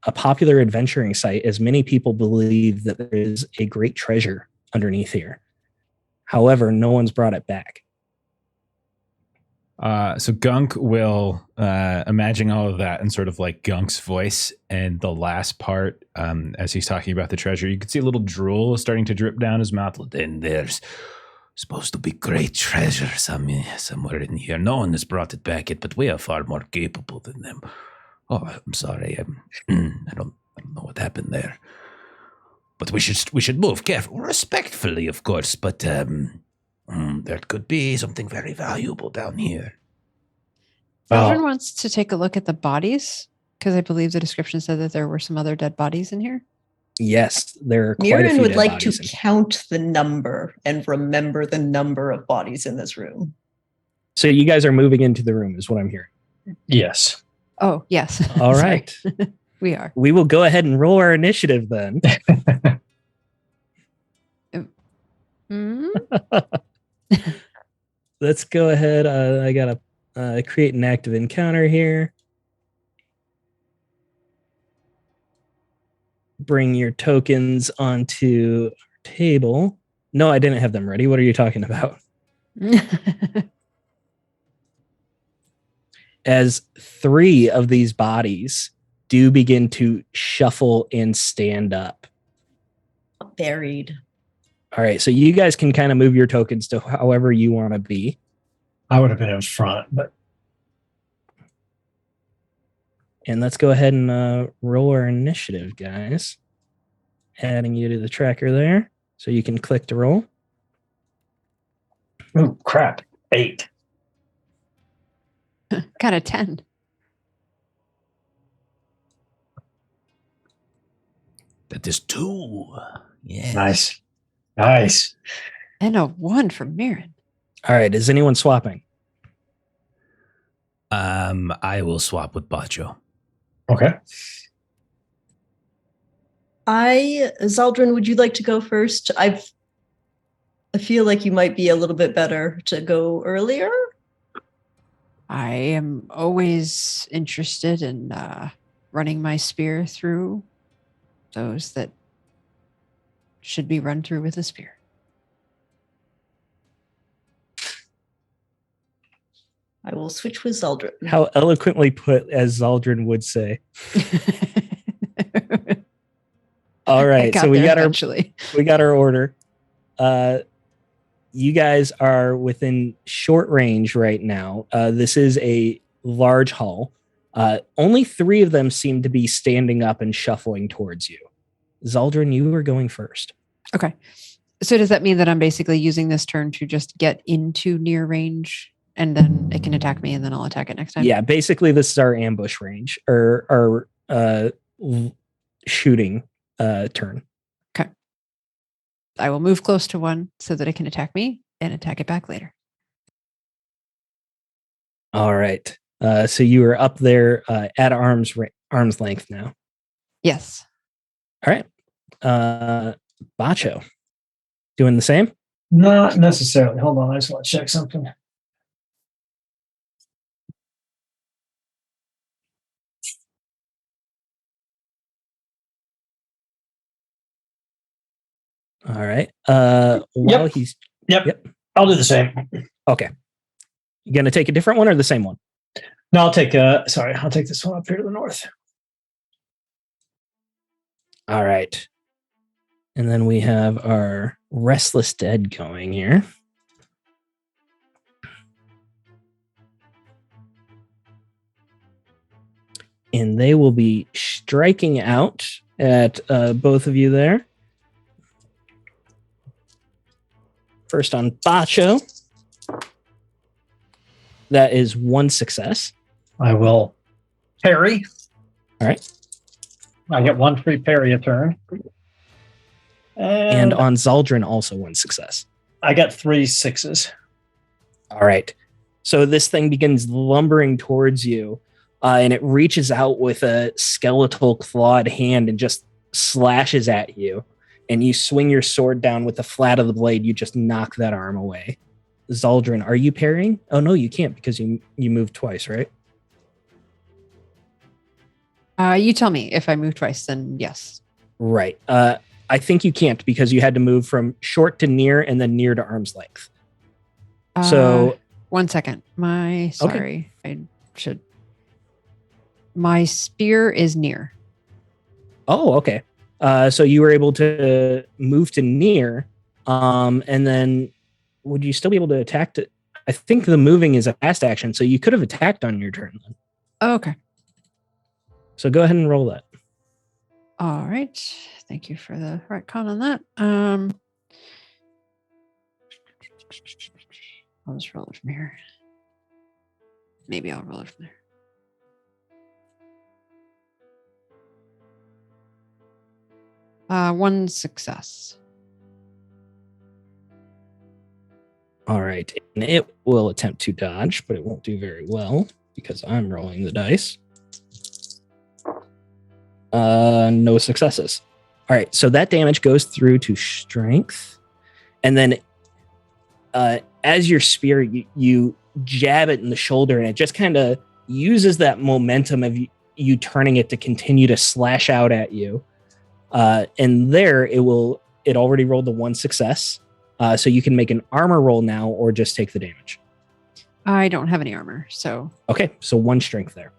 a popular adventuring site, as many people believe that there is a great treasure underneath here. However, no one's brought it back. So Gunk will imagine all of that in sort of like Gunk's voice, and the last part, as he's talking about the treasure, you can see a little drool starting to drip down his mouth. Then there's supposed to be great treasure somewhere in here. No one has brought it back yet, but we are far more capable than them. Oh, I'm sorry. I don't know what happened there. But we should move carefully, respectfully, of course. But there could be something very valuable down here. Children wants to take a look at the bodies, because I believe the description said that there were some other dead bodies in here. Yes, there are quite a Mirren few would dead like to bodies in here. count the number and remember the number of bodies in this room. So you guys are moving into the room, is what I'm hearing. Yes. Oh, yes. All Sorry. right. We are. We will go ahead and roll our initiative then. Hmm? Let's go ahead. I got to create an active encounter here. Bring your tokens onto our table. No, I didn't have them ready. What are you talking about? As 3 of these bodies do begin to shuffle and stand up. Buried. All right, so you guys can kind of move your tokens to however you want to be. I would have been in front, but And let's go ahead and roll our initiative, guys. Adding you to the tracker there, so you can click to roll. oh crap. 8. Got a 10. That is 2. Yes. Nice. And a 1 from Mirren. All right, is anyone swapping? I will swap with Bacho. Okay. Zaldrin, would you like to go first? I feel like you might be a little bit better to go earlier. I am always interested in running my spear through those that should be run through with a spear. I will switch with Zaldrin. How eloquently put, as Zaldrin would say. All right, so we got our order. You guys are within short range right now. This is a large hall. Only 3 of them seem to be standing up and shuffling towards you. Zaldrin, you are going first. Okay. So does that mean that I'm basically using this turn to just get into near range, and then it can attack me, and then I'll attack it next time? Yeah, basically this is our ambush range, or our shooting turn. Okay. I will move close to one so that it can attack me and attack it back later. All right. So you are up there at arm's length now. Yes. All right. Bacho, doing the same? Not necessarily. Hold on. I just want to check something. All right. While he's Yep. I'll do the same. okay. You gonna take a different one or the same one? No, I'll take this one up here to the north. All right. And then we have our Restless Dead going here. And they will be striking out at both of you there. First on Bacho. That is 1 success. I will parry. All right. I get 1 free parry a turn. And on Zaldrin, also 1 success. I got 3 6s. All right. So this thing begins lumbering towards you, and it reaches out with a skeletal clawed hand and just slashes at you. And you swing your sword down with the flat of the blade. You just knock that arm away. Zaldrin, are you parrying? Oh, no, you can't because you moved twice, right? You tell me. If I move twice, then yes. Right. I think you can't because you had to move from short to near and then near to arm's length. So 1 second. Sorry. I should. My spear is near. Oh, okay. So you were able to move to near, and then would you still be able to attack? I think the moving is a fast action, so you could have attacked on your turn then. Oh, okay. So go ahead and roll that. All right. Thank you for the retcon on that. I'll just roll it from here. Maybe I'll roll it from there. 1 success. All right. And it will attempt to dodge, but it won't do very well because I'm rolling the dice. No successes. All right. So that damage goes through to strength. And then as your spear, you jab it in the shoulder, and it just kind of uses that momentum of you turning it to continue to slash out at you. And there it already rolled the 1 success. So you can make an armor roll now or just take the damage. I don't have any armor, so. Okay, so 1 strength there.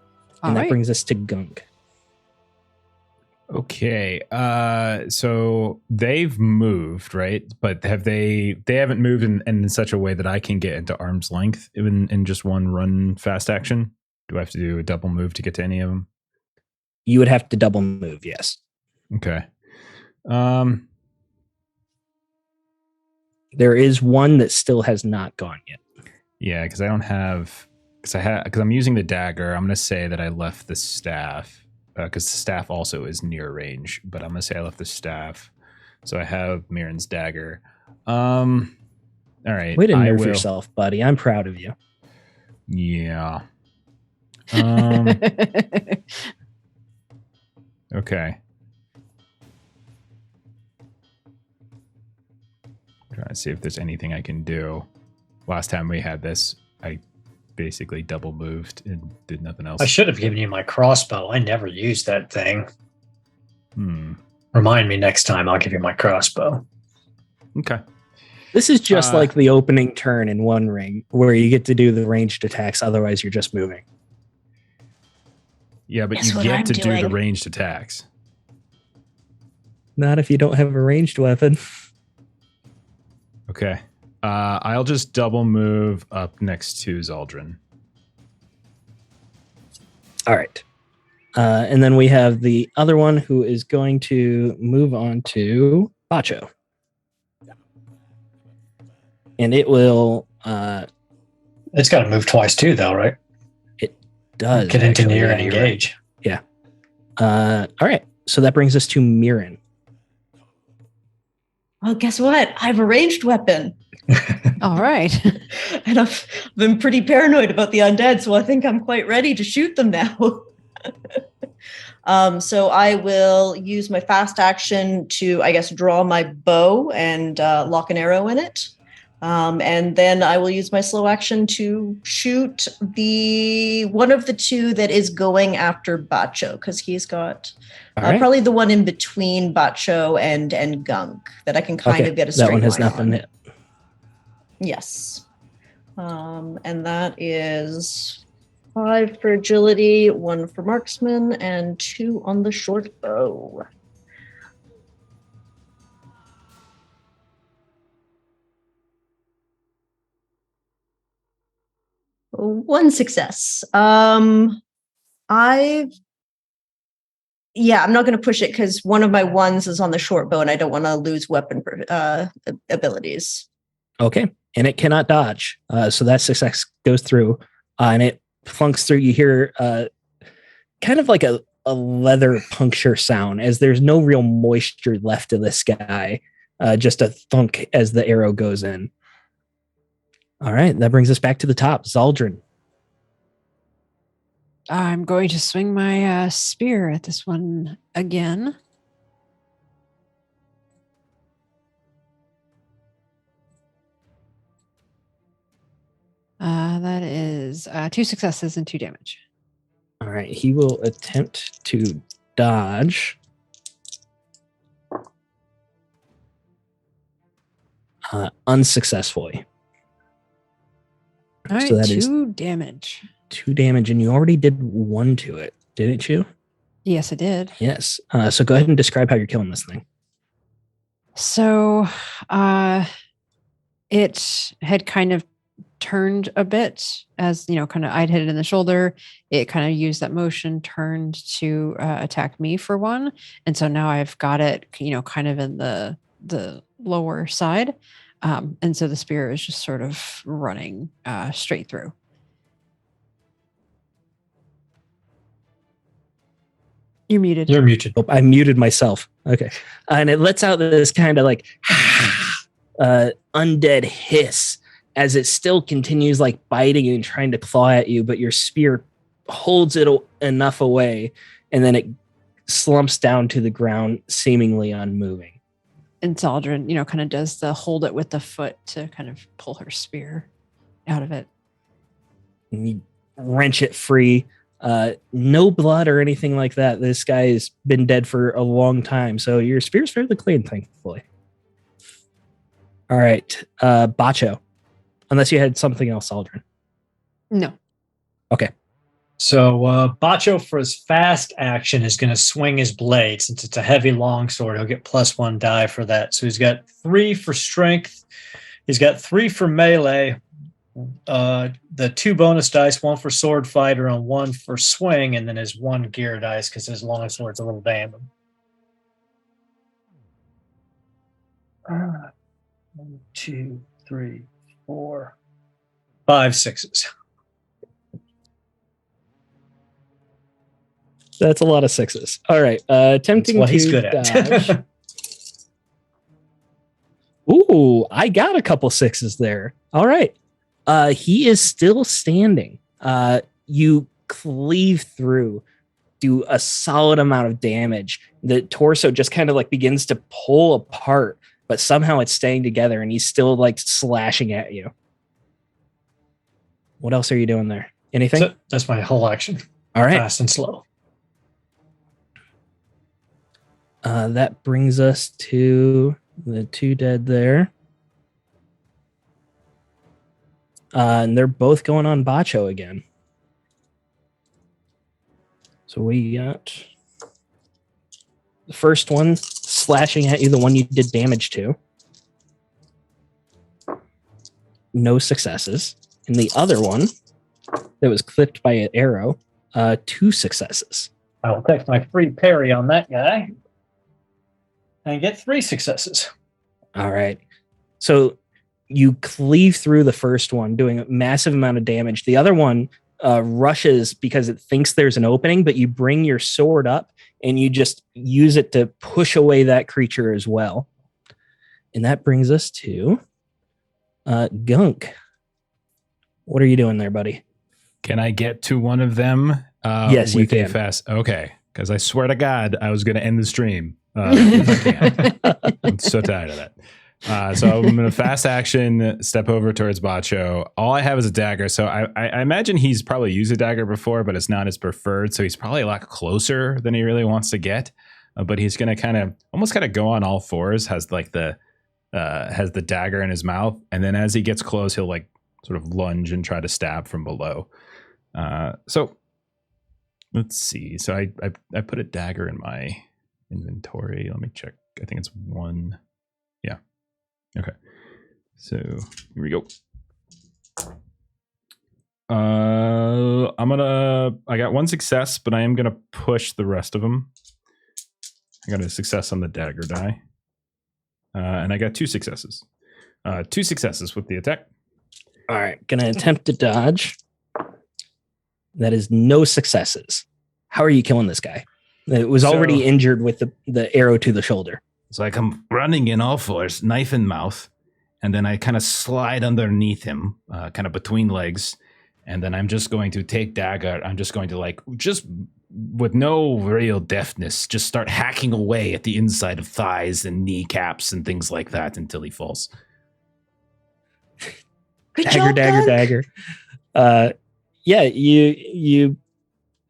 And that right. brings us to Gunk. Okay. So they've moved, right? But they haven't moved in such a way that I can get into arm's length in just 1 run fast action? Do I have to do a double move to get to any of them? You would have to double move, yes. Okay. There is one that still has not gone yet. Yeah, because I'm using the dagger. I'm going to say that I left the staff because the staff also is near range, but I'm going to say I left the staff. So I have Mirren's dagger. All right. Way to nerf yourself, buddy. I'm proud of you. Yeah. Okay. Trying to see if there's anything I can do. Last time we had this, I basically double moved and did nothing else. I should have given you my crossbow. I never used that thing. Remind me next time. I'll give you my crossbow. Okay. This is just like the opening turn in One Ring, where you get to do the ranged attacks. Otherwise, you're just moving. Yeah, but you get to do the ranged attacks. Not if you don't have a ranged weapon. Okay. I'll just double move up next to Zaldrin. All right. And then we have the other one who is going to move on to Bacho. And it will... it's got to move twice too, though, right? It does. Get into near and engage. Right. Yeah. All right. So that brings us to Mirren. Well, guess what? I have a ranged weapon. All right. And I've been pretty paranoid about the undead, so I think I'm quite ready to shoot them now. So I will use my fast action to, I guess, draw my bow and lock an arrow in it. And then I will use my slow action to shoot the one of the two that is going after Bacho, because he's got probably the one in between Bacho and Gunk that I can kind of get a straight line on. That one has not been hit. Yes. And that is 5 for agility, 1 for marksman, and 2 on the short bow. one success. I'm not going to push it because one of my ones is on the short bow, and I don't want to lose weapon abilities. Okay, and it cannot dodge, so that success goes through, and it flunks through. You hear kind of like a leather puncture sound, as there's no real moisture left of this guy, just a thunk as the arrow goes in. All right, that brings us back to the top. Zaldrin. I'm going to swing my spear at this one again. That is 2 successes and 2 damage. All right, he will attempt to dodge. Unsuccessfully. All right, So that 2 damage. 2 damage, and you already did 1 to it, didn't you? Yes, I did. Yes. So go ahead and describe how you're killing this thing. So it had kind of turned a bit as, kind of I'd hit it in the shoulder. It kind of used that motion, turned to attack me for 1. And so now I've got it, kind of in the lower side. And so the spear is just sort of running straight through. You're muted. You're muted. Oh, I muted myself. Okay. And it lets out this kind of like undead hiss as it still continues like biting you and trying to claw at you, but your spear holds it enough away, and then it slumps down to the ground, seemingly unmoving. And Zaldrin, kind of does the hold it with the foot to kind of pull her spear out of it. And you wrench it free. No blood or anything like that. This guy's been dead for a long time, so your spear's fairly clean, thankfully. All right, Bacho. Unless you had something else, Aldrin. No. Okay. So Bacho, for his fast action, is going to swing his blade. Since it's a heavy longsword, he'll get +1 die for that. So he's got 3 for strength. He's got 3 for melee. The 2 bonus dice, 1 for sword fighter and 1 for swing, and then his 1 gear dice because his longsword's a little damn. 1, 2, 3, 4, 5 6s. That's a lot of 6s. All right. Attempting That's what to he's good at. dodge. Ooh, I got a couple 6s there. All right. He is still standing. You cleave through, do a solid amount of damage. The torso just kind of like begins to pull apart, but somehow it's staying together, and he's still like slashing at you. What else are you doing there? Anything? So that's my whole action. All right. Fast and slow. That brings us to the 2 dead there. And they're both going on Bacho again. So we got the first one slashing at you, the one you did damage to. No successes. And the other one that was clipped by an arrow, 2 successes. I will take my free parry on that guy and get 3 successes. All right. So you cleave through the first one, doing a massive amount of damage. The other one rushes because it thinks there's an opening, but you bring your sword up and you just use it to push away that creature as well. And that brings us to Gunk. What are you doing there, buddy? Can I get to one of them? Yes, you can. Fast. Okay, because I swear to God, I was going to end the stream. If I can. I'm so tired of that. So I'm going to fast action, step over towards Bacho. All I have is a dagger. So I imagine he's probably used a dagger before, but it's not his preferred. So he's probably a lot closer than he really wants to get. But he's going to almost go on all fours, has the dagger in his mouth. And then as he gets close, he'll like sort of lunge and try to stab from below. So let's see. So I put a dagger in my inventory. Let me check. I think it's 1. Yeah. Okay. So here we go. I got one success, but I am gonna push the rest of them. I got a success on the dagger die. And I got 2 successes. 2 successes with the attack. All right, gonna attempt to dodge. That is no successes. How are you killing this guy? It was already injured with the arrow to the shoulder. So I come running in all fours, knife in mouth, and then I kind of slide underneath him, kind of between legs, and then I'm just going to take dagger. I'm just going to just with no real deftness, just start hacking away at the inside of thighs and kneecaps and things like that until he falls. Good Dagger. Yeah, you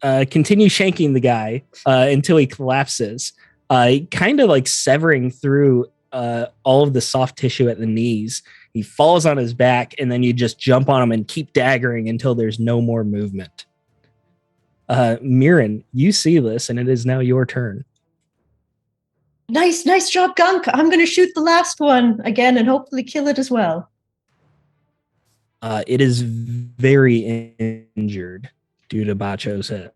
continue shanking the guy until he collapses, kind of like severing through all of the soft tissue at the knees. He falls on his back, and then you just jump on him and keep daggering until there's no more movement. Mirren, you see this, and it is now your turn. Nice job, Gunk. I'm going to shoot the last one again and hopefully kill it as well. It is very injured due to Bacho's hit.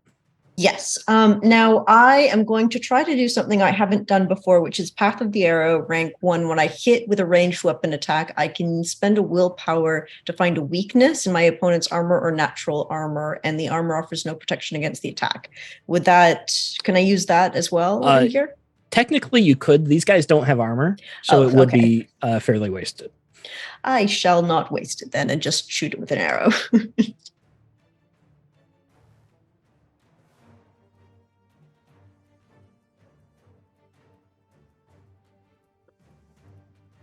Yes. Now I am going to try to do something I haven't done before, which is Path of the Arrow, rank 1. When I hit with a ranged weapon attack, I can spend a willpower to find a weakness in my opponent's armor or natural armor, and the armor offers no protection against the attack. Can I use that as well over here? Technically, you could. These guys don't have armor, so it would be fairly wasted. I shall not waste it then and just shoot it with an arrow.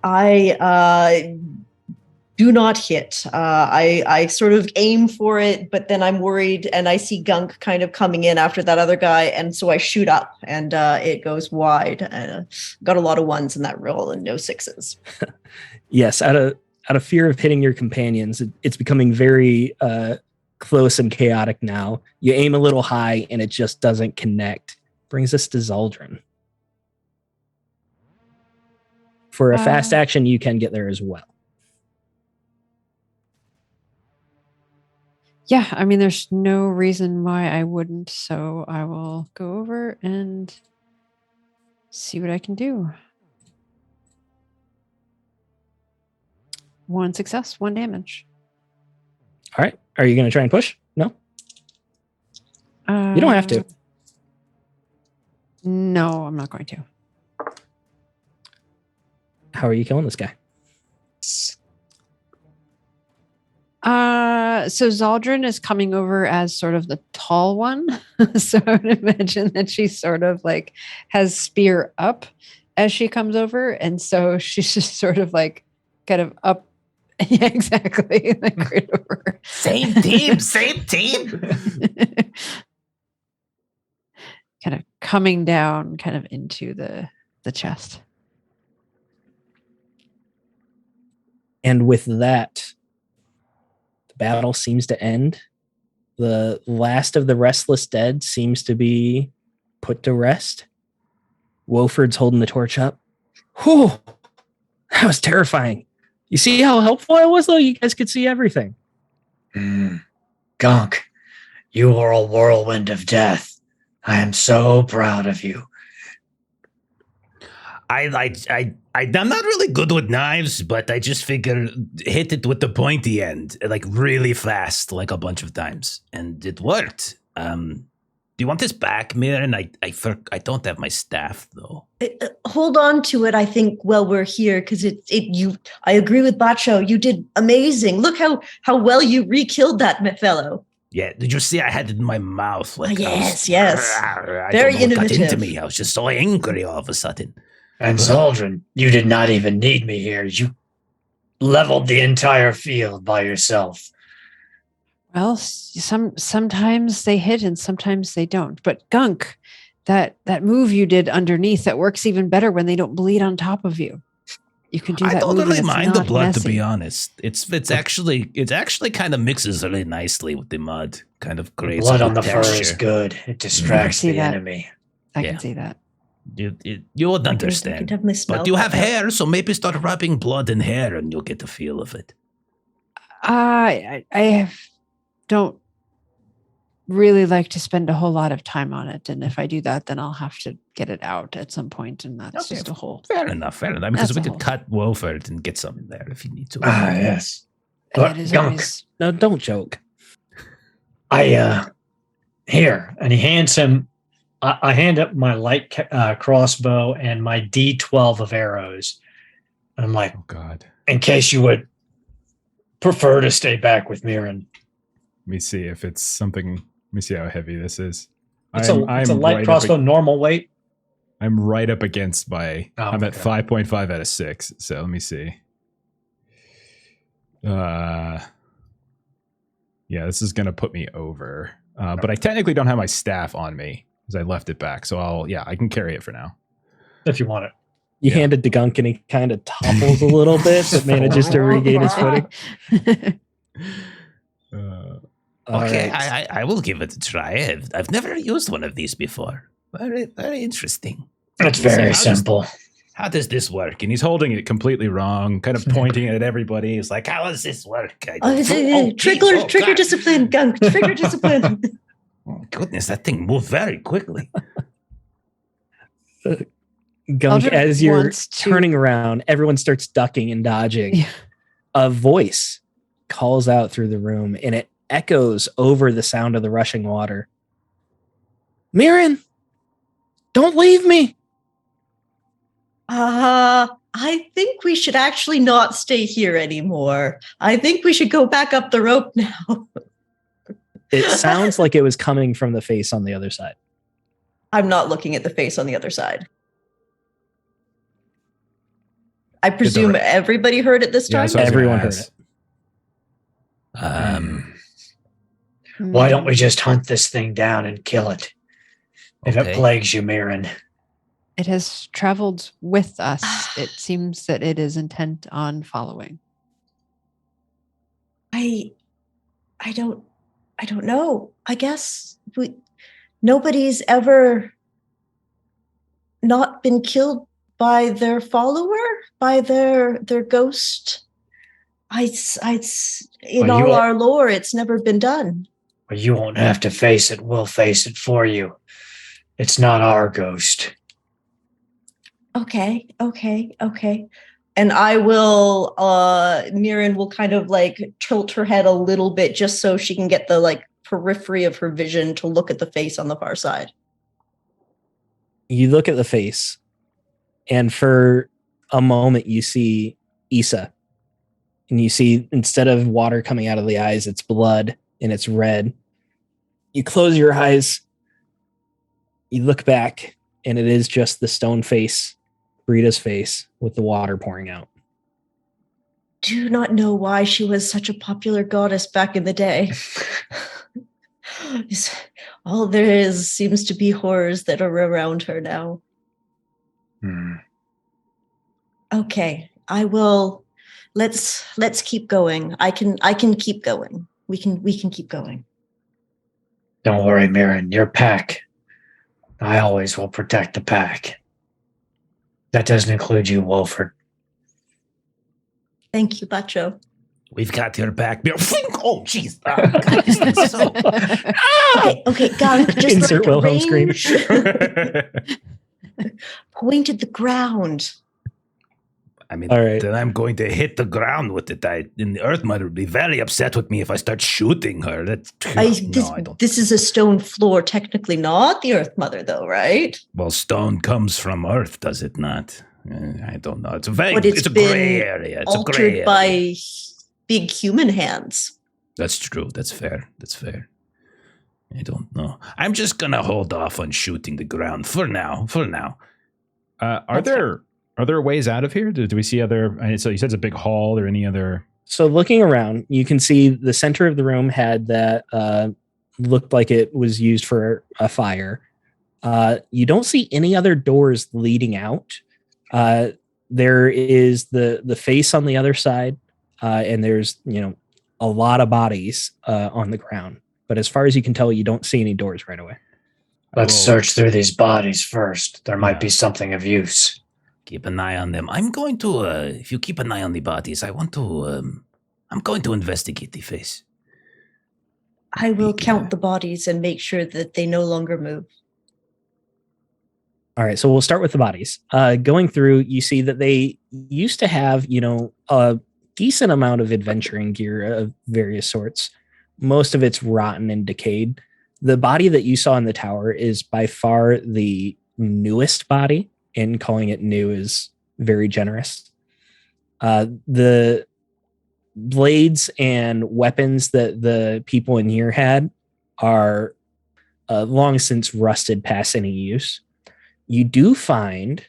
I do not hit. I sort of aim for it, but then I'm worried and I see Gunk kind of coming in after that other guy. And so I shoot up and it goes wide. Got a lot of 1s in that roll and no 6s. Yes, out of fear of hitting your companions, it's becoming very close and chaotic now. You aim a little high and it just doesn't connect. Brings us to Zaldrun. For a fast action, you can get there as well. Yeah, I mean, there's no reason why I wouldn't, so I will go over and see what I can do. 1 success, 1 damage. All right. Are you going to try and push? No? You don't have to. No, I'm not going to. How are you killing this guy? So Zaldrun is coming over as sort of the tall one. So I would imagine that she sort of like has spear up as she comes over. And so she's just sort of like kind of up. Yeah, exactly. Like right over. Same team. Kind of coming down kind of into the chest. And with that, the battle seems to end. The last of the restless dead seems to be put to rest. Wofford's holding the torch up. Whew! That was terrifying. You see how helpful I was, though? You guys could see everything. Gunk, you are a whirlwind of death. I am so proud of you. I'm not really good with knives, but I just figure hit it with the pointy end, like really fast, like a bunch of times, and it worked. Do you want this back, Mirren? I don't have my staff though. Hold on to it. I think while we're here, because I agree with Bacho. You did amazing. Look how well you re-killed that fellow. Yeah, did you see? I had it in my mouth. Like yes. Very innovative. Got into me. I was just so angry all of a sudden. And Zaldrun, you did not even need me here. You leveled the entire field by yourself. Well, sometimes they hit and sometimes they don't. But Gunk, that move you did underneath, that works even better when they don't bleed on top of you. You can do that. I don't move really mind the blood, messy. to be honest. It's actually kind of mixes really nicely with the mud. Kind of creates Blood on the texture. fur is good. It distracts the enemy. I can see that. You would understand. I can definitely smell but you have that. hair, so maybe start rubbing blood in hair and you'll get the feel of it. I have don't really like to spend a whole lot of time on it. And if I do that, then I'll have to get it out at some point, and that's Okay, just a whole. Fair enough. Because That's we a could whole- cut Wolfert and get some in there if you need to. Yes. That is Gunk. always. No, don't joke. Here, and he hands him. I hand up my light crossbow and my D12 of arrows. And I'm like, Oh God. in case you would prefer to stay back with Mirren. Let me see if it's something. Let me see how heavy this is. It's a light right crossbow, Up, normal weight. I'm right up against my. Oh, I'm at okay. 5.5 out of 6. So let me see. Yeah, this is gonna put me over. But I technically don't have my staff on me because I left it back. So I can carry it for now. If you want it. You Yeah. hand it to Gunk and he kind of topples a little bit, but manages to regain his footing. All Okay, right. I will give it a try. I've never used one of these before. Very, very interesting. It's So very how does- simple. How does this work? And he's holding it completely wrong, kind of pointing at everybody. He's like, How does this work? Trigger discipline, Gunk. Trigger discipline. Oh, goodness, that thing moved very quickly. Gunk, Eldred as you're wants to- turning around, everyone starts ducking and dodging. Yeah. A voice calls out through the room and it echoes over the sound of the rushing water. Mirren, don't leave me. I think we should actually not stay here anymore. I think we should go back up the rope now. It sounds like it was coming from the face on the other side. I'm not looking at the face on the other side. I presume everybody heard it this Yeah, time? so I was gonna Everyone heard ask. it. Why don't we just hunt this thing down and kill it? If Okay. it plagues you, Mirren. It has traveled with us. It seems that it is intent on following. I don't know. I guess nobody's ever not been killed by their follower, by their ghost. In Well, you all all- our lore, it's never been done. But you won't have to face it. We'll face it for you. It's not our ghost. Okay. And I will, Mirren will kind of like tilt her head a little bit just so she can get the like periphery of her vision to look at the face on the far side. You look at the face, and for a moment, you see Issa. And you see, instead of water coming out of the eyes, it's blood and it's red. You close your eyes, you look back, and it is just the stone face, Britta's face, with the water pouring out. Do not know why she was such a popular goddess back in the day. All there is seems to be horrors that are around her now. Okay, I will. Let's keep going. I can keep going. We can keep going. Don't worry, Mirren. Your pack. I always will protect the pack. That doesn't include you, Wolford. Thank you, Bacho. We've got your back. Oh, jeez. Oh, God, this thing's so... Okay, Gunk, just Insert like Wilhelm scream. point at the ground. I mean, All right. then I'm going to hit the ground with it. And the Earth Mother would be very upset with me if I start shooting her. That's I don't. This is a stone floor, technically not the Earth Mother, though, right? Well, stone comes from Earth, does it not? I don't know. It's a very, But it's a gray area. It's a altered gray area. by big human hands. That's true. That's fair. That's fair. I don't know. I'm just gonna hold off on shooting the ground for now. Are there ways out of here? Do we see other? So you said it's a big hall or any other? So looking around, you can see the center of the room had that looked like it was used for a fire. You don't see any other doors leading out. There is the face on the other side, and there's a lot of bodies on the ground. But as far as you can tell, you don't see any doors right away. Let's search through these bodies first. There might Yeah. be something of use. Keep an eye on them. I'm going to. If you keep an eye on the bodies, I want to. I'm going to investigate the face. I will count the bodies and make sure that they no longer move. All right, so we'll start with the bodies. Going through, you see that they used to have, a decent amount of adventuring gear of various sorts. Most of it's rotten and decayed. The body that you saw in the tower is by far the newest body, and calling it new is very generous. The blades and weapons that the people in here had are long since rusted past any use. You do find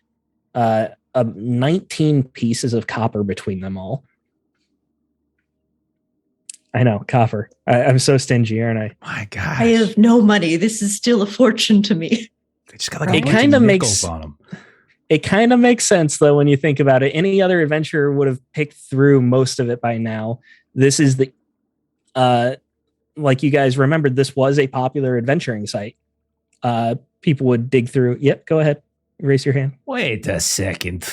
19 pieces of copper between them all. I know, copper. I'm so stingy, aren't I? My gosh. I have no money. This is still a fortune to me. They just got like It a bunch kinda of makes- nickels on them. It kind of makes sense, though, when you think about it. Any other adventurer would have picked through most of it by now. This is like you guys remembered, this was a popular adventuring site. People would dig through. Yep, go ahead. Raise your hand. Wait a second.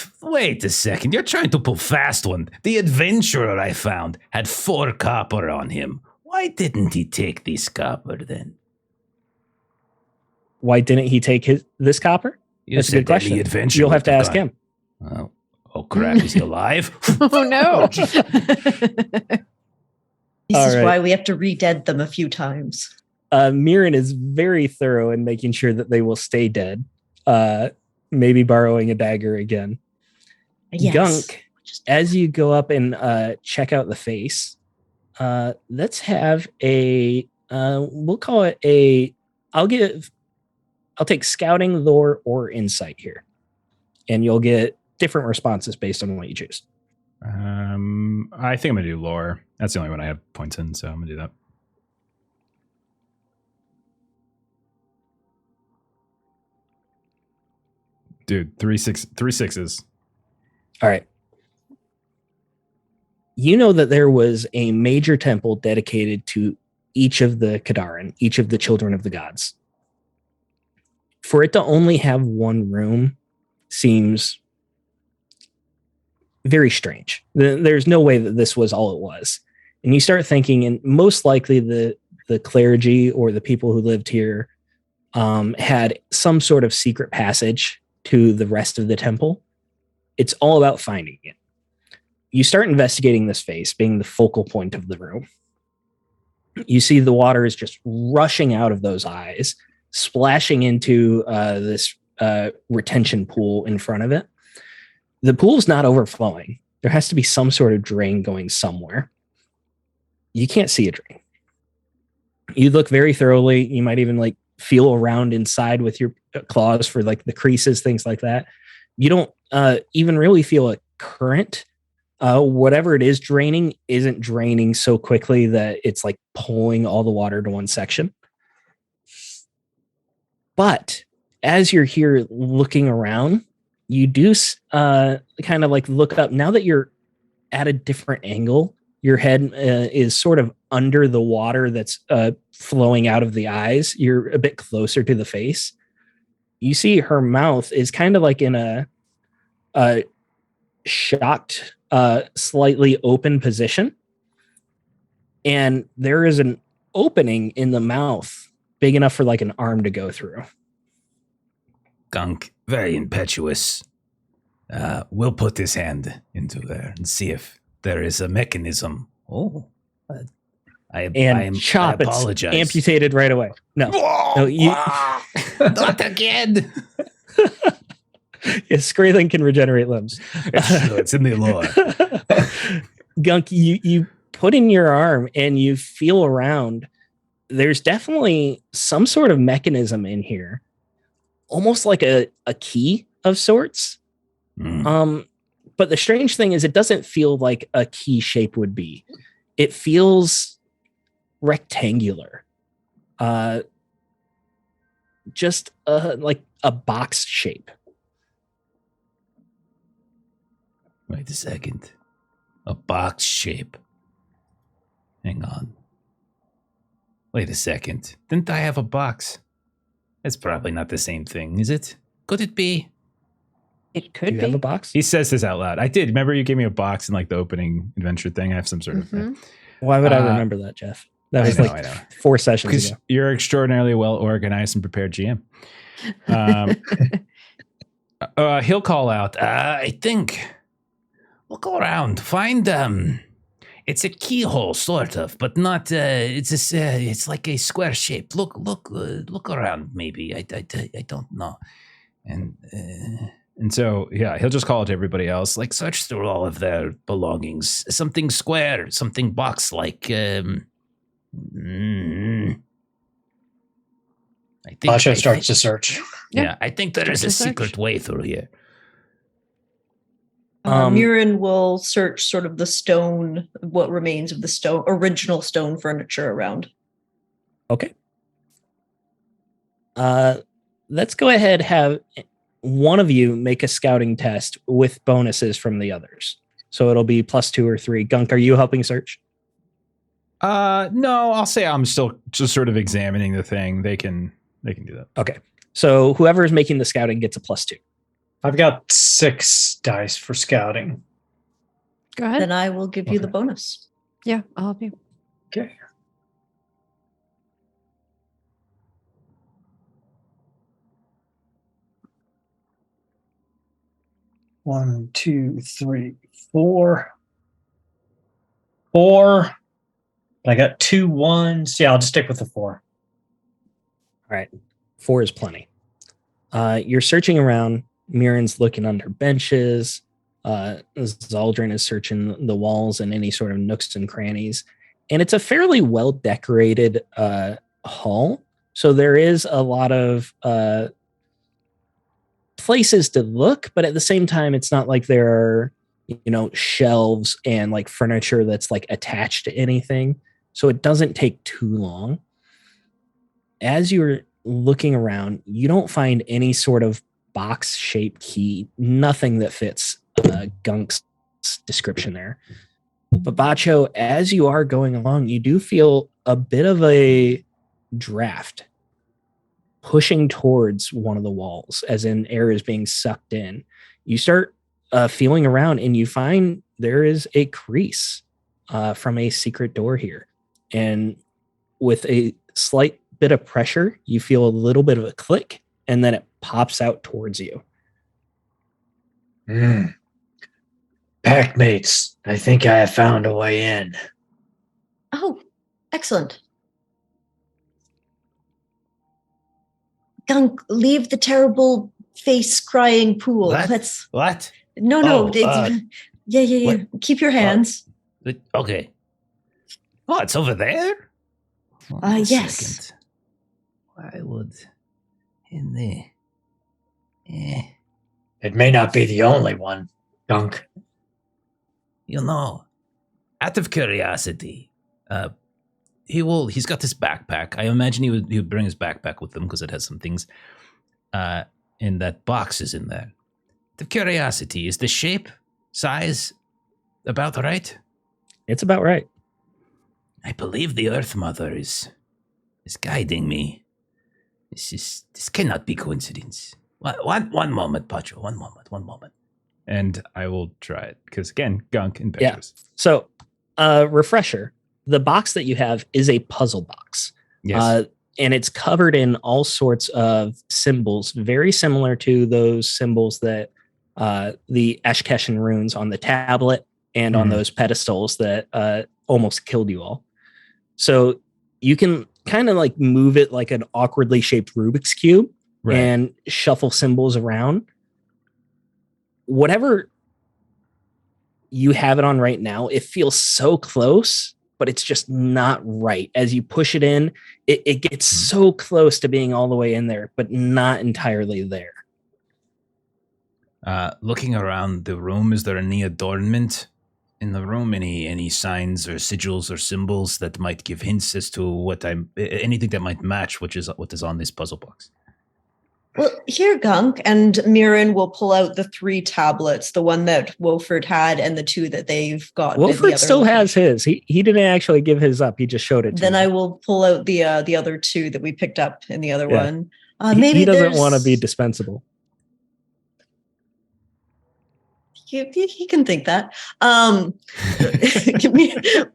You're trying to pull fast one. The adventurer I found had 4 copper on him. Why didn't he take this copper then? Why didn't he take this copper? That's a good question. You'll have to ask him. Oh crap, is he alive? Oh no. This All is right. why we have to re-dead them a few times. Mirren is very thorough in making sure that they will stay dead. Maybe borrowing a dagger again. Yes. Gunk, as you go up and check out the face, let's have a we'll call it a I'll take scouting, lore, or insight here. And you'll get different responses based on what you choose. I think I'm gonna do lore. That's the only one I have points in, so I'm gonna do that. Dude, three sixes. All right. You know that there was a major temple dedicated to each of the Kadarin, each of the children of the gods. For it to only have one room seems very strange. There's no way that this was all it was. And you start thinking, and most likely the clergy or the people who lived here had some sort of secret passage to the rest of the temple. It's all about finding it. You start investigating this face, being the focal point of the room. You see the water is just rushing out of those eyes, splashing into this retention pool in front of it. The pool's not overflowing. There has to be some sort of drain going somewhere. You can't see a drain. You look very thoroughly. You might even feel around inside with your claws for the creases, things like that. You don't even really feel a current. Whatever it is draining isn't draining so quickly that it's pulling all the water to one section. But as you're here looking around, you do kind of look up. Now that you're at a different angle, your head is sort of under the water that's flowing out of the eyes. You're a bit closer to the face. You see her mouth is kind of in a shocked, slightly open position. And there is an opening in the mouth big enough for an arm to go through. Gunk, very impetuous. We'll put his hand into there and see if there is a mechanism. Oh, I apologize. It's amputated right away. No, Not again. Yes, Skraeling can regenerate limbs. It's in the lore. Gunk, you put in your arm and you feel around. There's definitely some sort of mechanism in here, almost like a key of sorts. But the strange thing is it doesn't feel like a key shape would be. It feels rectangular. Just like a box shape. Wait a second. A box shape. Hang on. Wait a second. Didn't I have a box? It's probably not the same thing, is it? Could it be? It Do could you be. have a box? He says this out loud. I did. Remember you gave me a box in the opening adventure thing? I have some sort of thing. Why would I remember that, Jeff? That was I know. 4 sessions Because ago. you're extraordinarily well organized and prepared GM. He'll call out. I think we'll go around, find it's a keyhole, sort of, but not. It's like a square shape. Look around. Maybe I don't know. And so, yeah, he'll just call it to everybody else. Like search through all of their belongings. Something square, something box-like. I think Basho starts to search. Yeah, I think there is a secret way through here. Mirren will search sort of the stone, what remains of the original stone furniture around. Okay. Let's go ahead, have one of you make a scouting test with bonuses from the others. So it'll be +2 or 3. Gunk, are you helping search? No, I'll say I'm still just sort of examining the thing. They can do that. Okay. So whoever is making the scouting gets a +2. I've got 6 dice for scouting. Go ahead. Then I will give you the bonus. Yeah, I'll help you. Okay. One, two, three, 4. 4. I got 2 1s. Yeah, I'll just stick with the 4. All right. 4 is plenty. You're searching around. Mirren's looking under benches. Zaldrin is searching the walls and any sort of nooks and crannies. And it's a fairly well-decorated hall. So there is a lot of places to look, but at the same time, it's not like there are, shelves and like furniture that's like attached to anything. So it doesn't take too long. As you're looking around, you don't find any sort of box-shaped key, nothing that fits Gunk's description there. But Bacho, as you are going along, you do feel a bit of a draft pushing towards one of the walls, as in air is being sucked in. You start feeling around and you find there is a crease from a secret door here. And with a slight bit of pressure, you feel a little bit of a click, and then it pops out towards you. Packmates, I think I have found a way in. Oh, excellent. Gunk, leave the terrible face crying pool. What? What? No. Oh, Yeah. what? Keep your hands. Okay. Oh, it's over there? Yes. Second. Why would in there? It may not be the only one, Gunk. Out of curiosity, he's got this backpack. I imagine he would bring his backpack with him because it has some things. And that box is in there. Out of curiosity, is the shape, size about right? It's about right. I believe the Earth Mother is guiding me. This cannot be coincidence. One moment, Pacho. One moment. And I will try it because, again, Gunk and benches. Yeah. So, refresher, the box that you have is a puzzle box. Yes. And it's covered in all sorts of symbols, very similar to those symbols that the Ashkeshan runes on the tablet and on those pedestals that almost killed you all. So you can kind of like move it like an awkwardly shaped Rubik's Cube and shuffle symbols around. Whatever you have it on right now, it feels so close, but it's just not right. As you push it in, it gets so close to being all the way in there, but not entirely there. Looking around the room, is there any adornment in the room? Any signs or sigils or symbols that might give hints as to anything that might match what is on this puzzle box? Well, here, Gunk, and Mirren will pull out the 3 tablets, the one that Wolford had and the 2 that they've got. Wolford still has his. He didn't actually give his up. He just showed it to Then me. I will pull out the other 2 that we picked up in the other one. He doesn't want to be dispensable. he can think that.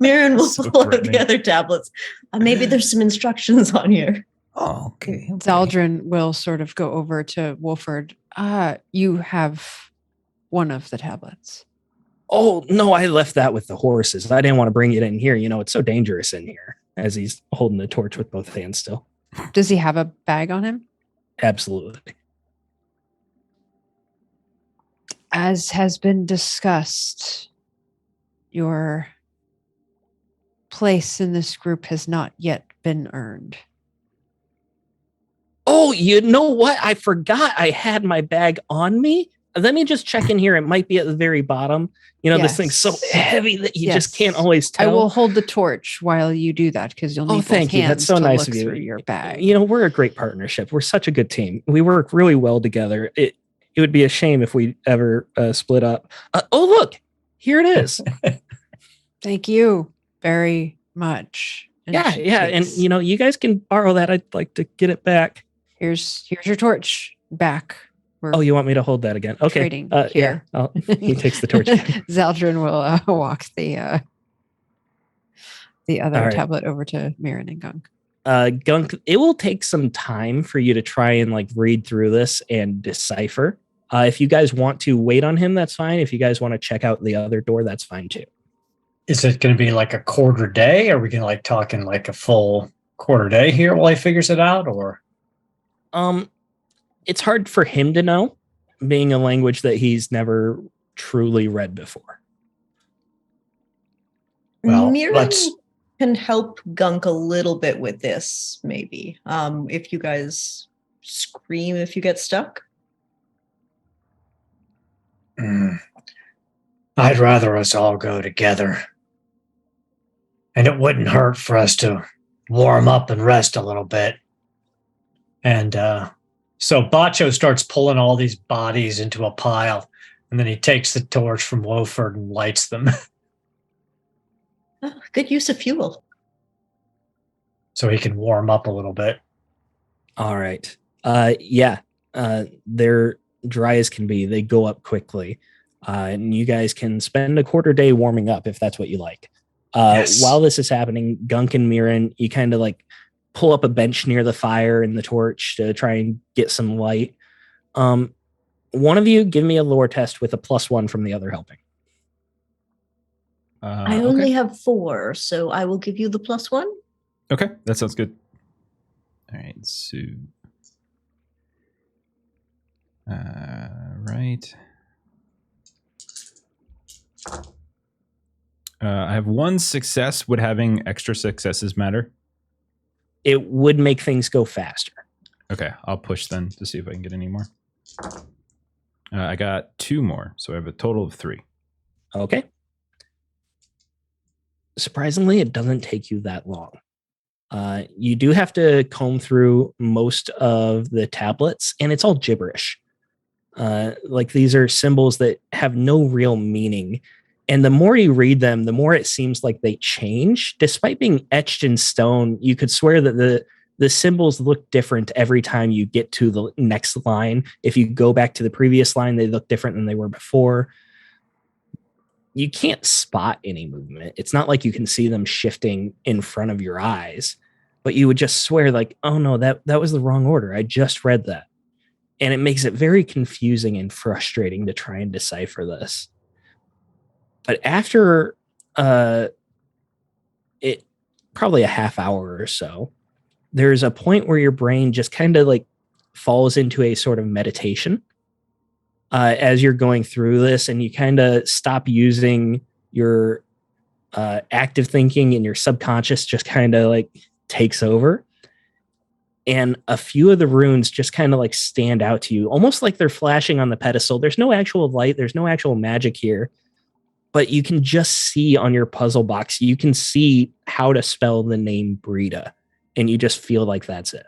Mirren will So pull out the threatening. other tablets. Maybe there's some instructions on here. Oh, okay. Zaldrin will sort of go over to Wolford. You have one of the tablets. Oh, no, I left that with the horses. I didn't want to bring it in here. You know, it's so dangerous in here, as he's holding the torch with both hands still. Does he have a bag on him? Absolutely. As has been discussed, your place in this group has not yet been earned. Oh, you know what? I forgot I had my bag on me. Let me just check in here. It might be at the very bottom. You know, this thing's so heavy that you just can't always tell. I will hold the torch while you do that because you'll need both thank you. That's hands so to nice look of you. through your bag. You know, we're a great partnership. We're such a good team. We work really well together. It would be a shame if we ever split up. Oh, look, here it is. Thank you very much. And Yeah. And, you know, you guys can borrow that. I'd like to get it back. Here's your torch back. Oh, you want me to hold that again? Okay. Trading here. Yeah. He takes the torch. Zaldrin will walk the other right. tablet over to Mirren and Gunk. Gunk, it will take some time for you to try and like read through this and decipher. If you guys want to wait on him, that's fine. If you guys want to check out the other door, that's fine too. Is it going to be like a quarter day? Are we going to like talking like a full quarter day here while he figures it out, or? It's hard for him to know, being a language that he's never truly read before. Well, Mirren can help Gunk a little bit with this, maybe. If you guys scream if you get stuck. I'd rather us all go together. And it wouldn't hurt for us to warm up and rest a little bit. And so Bacho starts pulling all these bodies into a pile, and then he takes the torch from Wolford and lights them. Oh, good use of fuel. So he can warm up a little bit. All right. They're dry as can be. They go up quickly. And you guys can spend a quarter day warming up if that's what you like. Yes. While this is happening, Gunk and Mirren, you kind of like pull up a bench near the fire and the torch to try and get some light. One of you give me a lore test with a +1 from the other helping. I only have 4, so I will give you the +1. Okay, that sounds good. All right, so right. I have 1 success. Would having extra successes matter? It would make things go faster. Okay, I'll push then to see if I can get any more. I got 2 more, so I have a total of 3. Okay. Surprisingly, it doesn't take you that long. You do have to comb through most of the tablets, and it's all gibberish. Like these are symbols that have no real meaning. And the more you read them, the more it seems like they change. Despite being etched in stone, you could swear that the symbols look different every time you get to the next line. If you go back to the previous line, they look different than they were before. You can't spot any movement. It's not like you can see them shifting in front of your eyes, but you would just swear like, oh no, that was the wrong order. I just read that. And it makes it very confusing and frustrating to try and decipher this. But after it probably a half hour or so, there's a point where your brain just kind of like falls into a sort of meditation as you're going through this, and you kind of stop using your active thinking, and your subconscious just kind of like takes over. And a few of the runes just kind of like stand out to you, almost like they're flashing on the pedestal. There's no actual light. There's no actual magic here. But you can just see on your puzzle box, you can see how to spell the name Brita. And you just feel like that's it.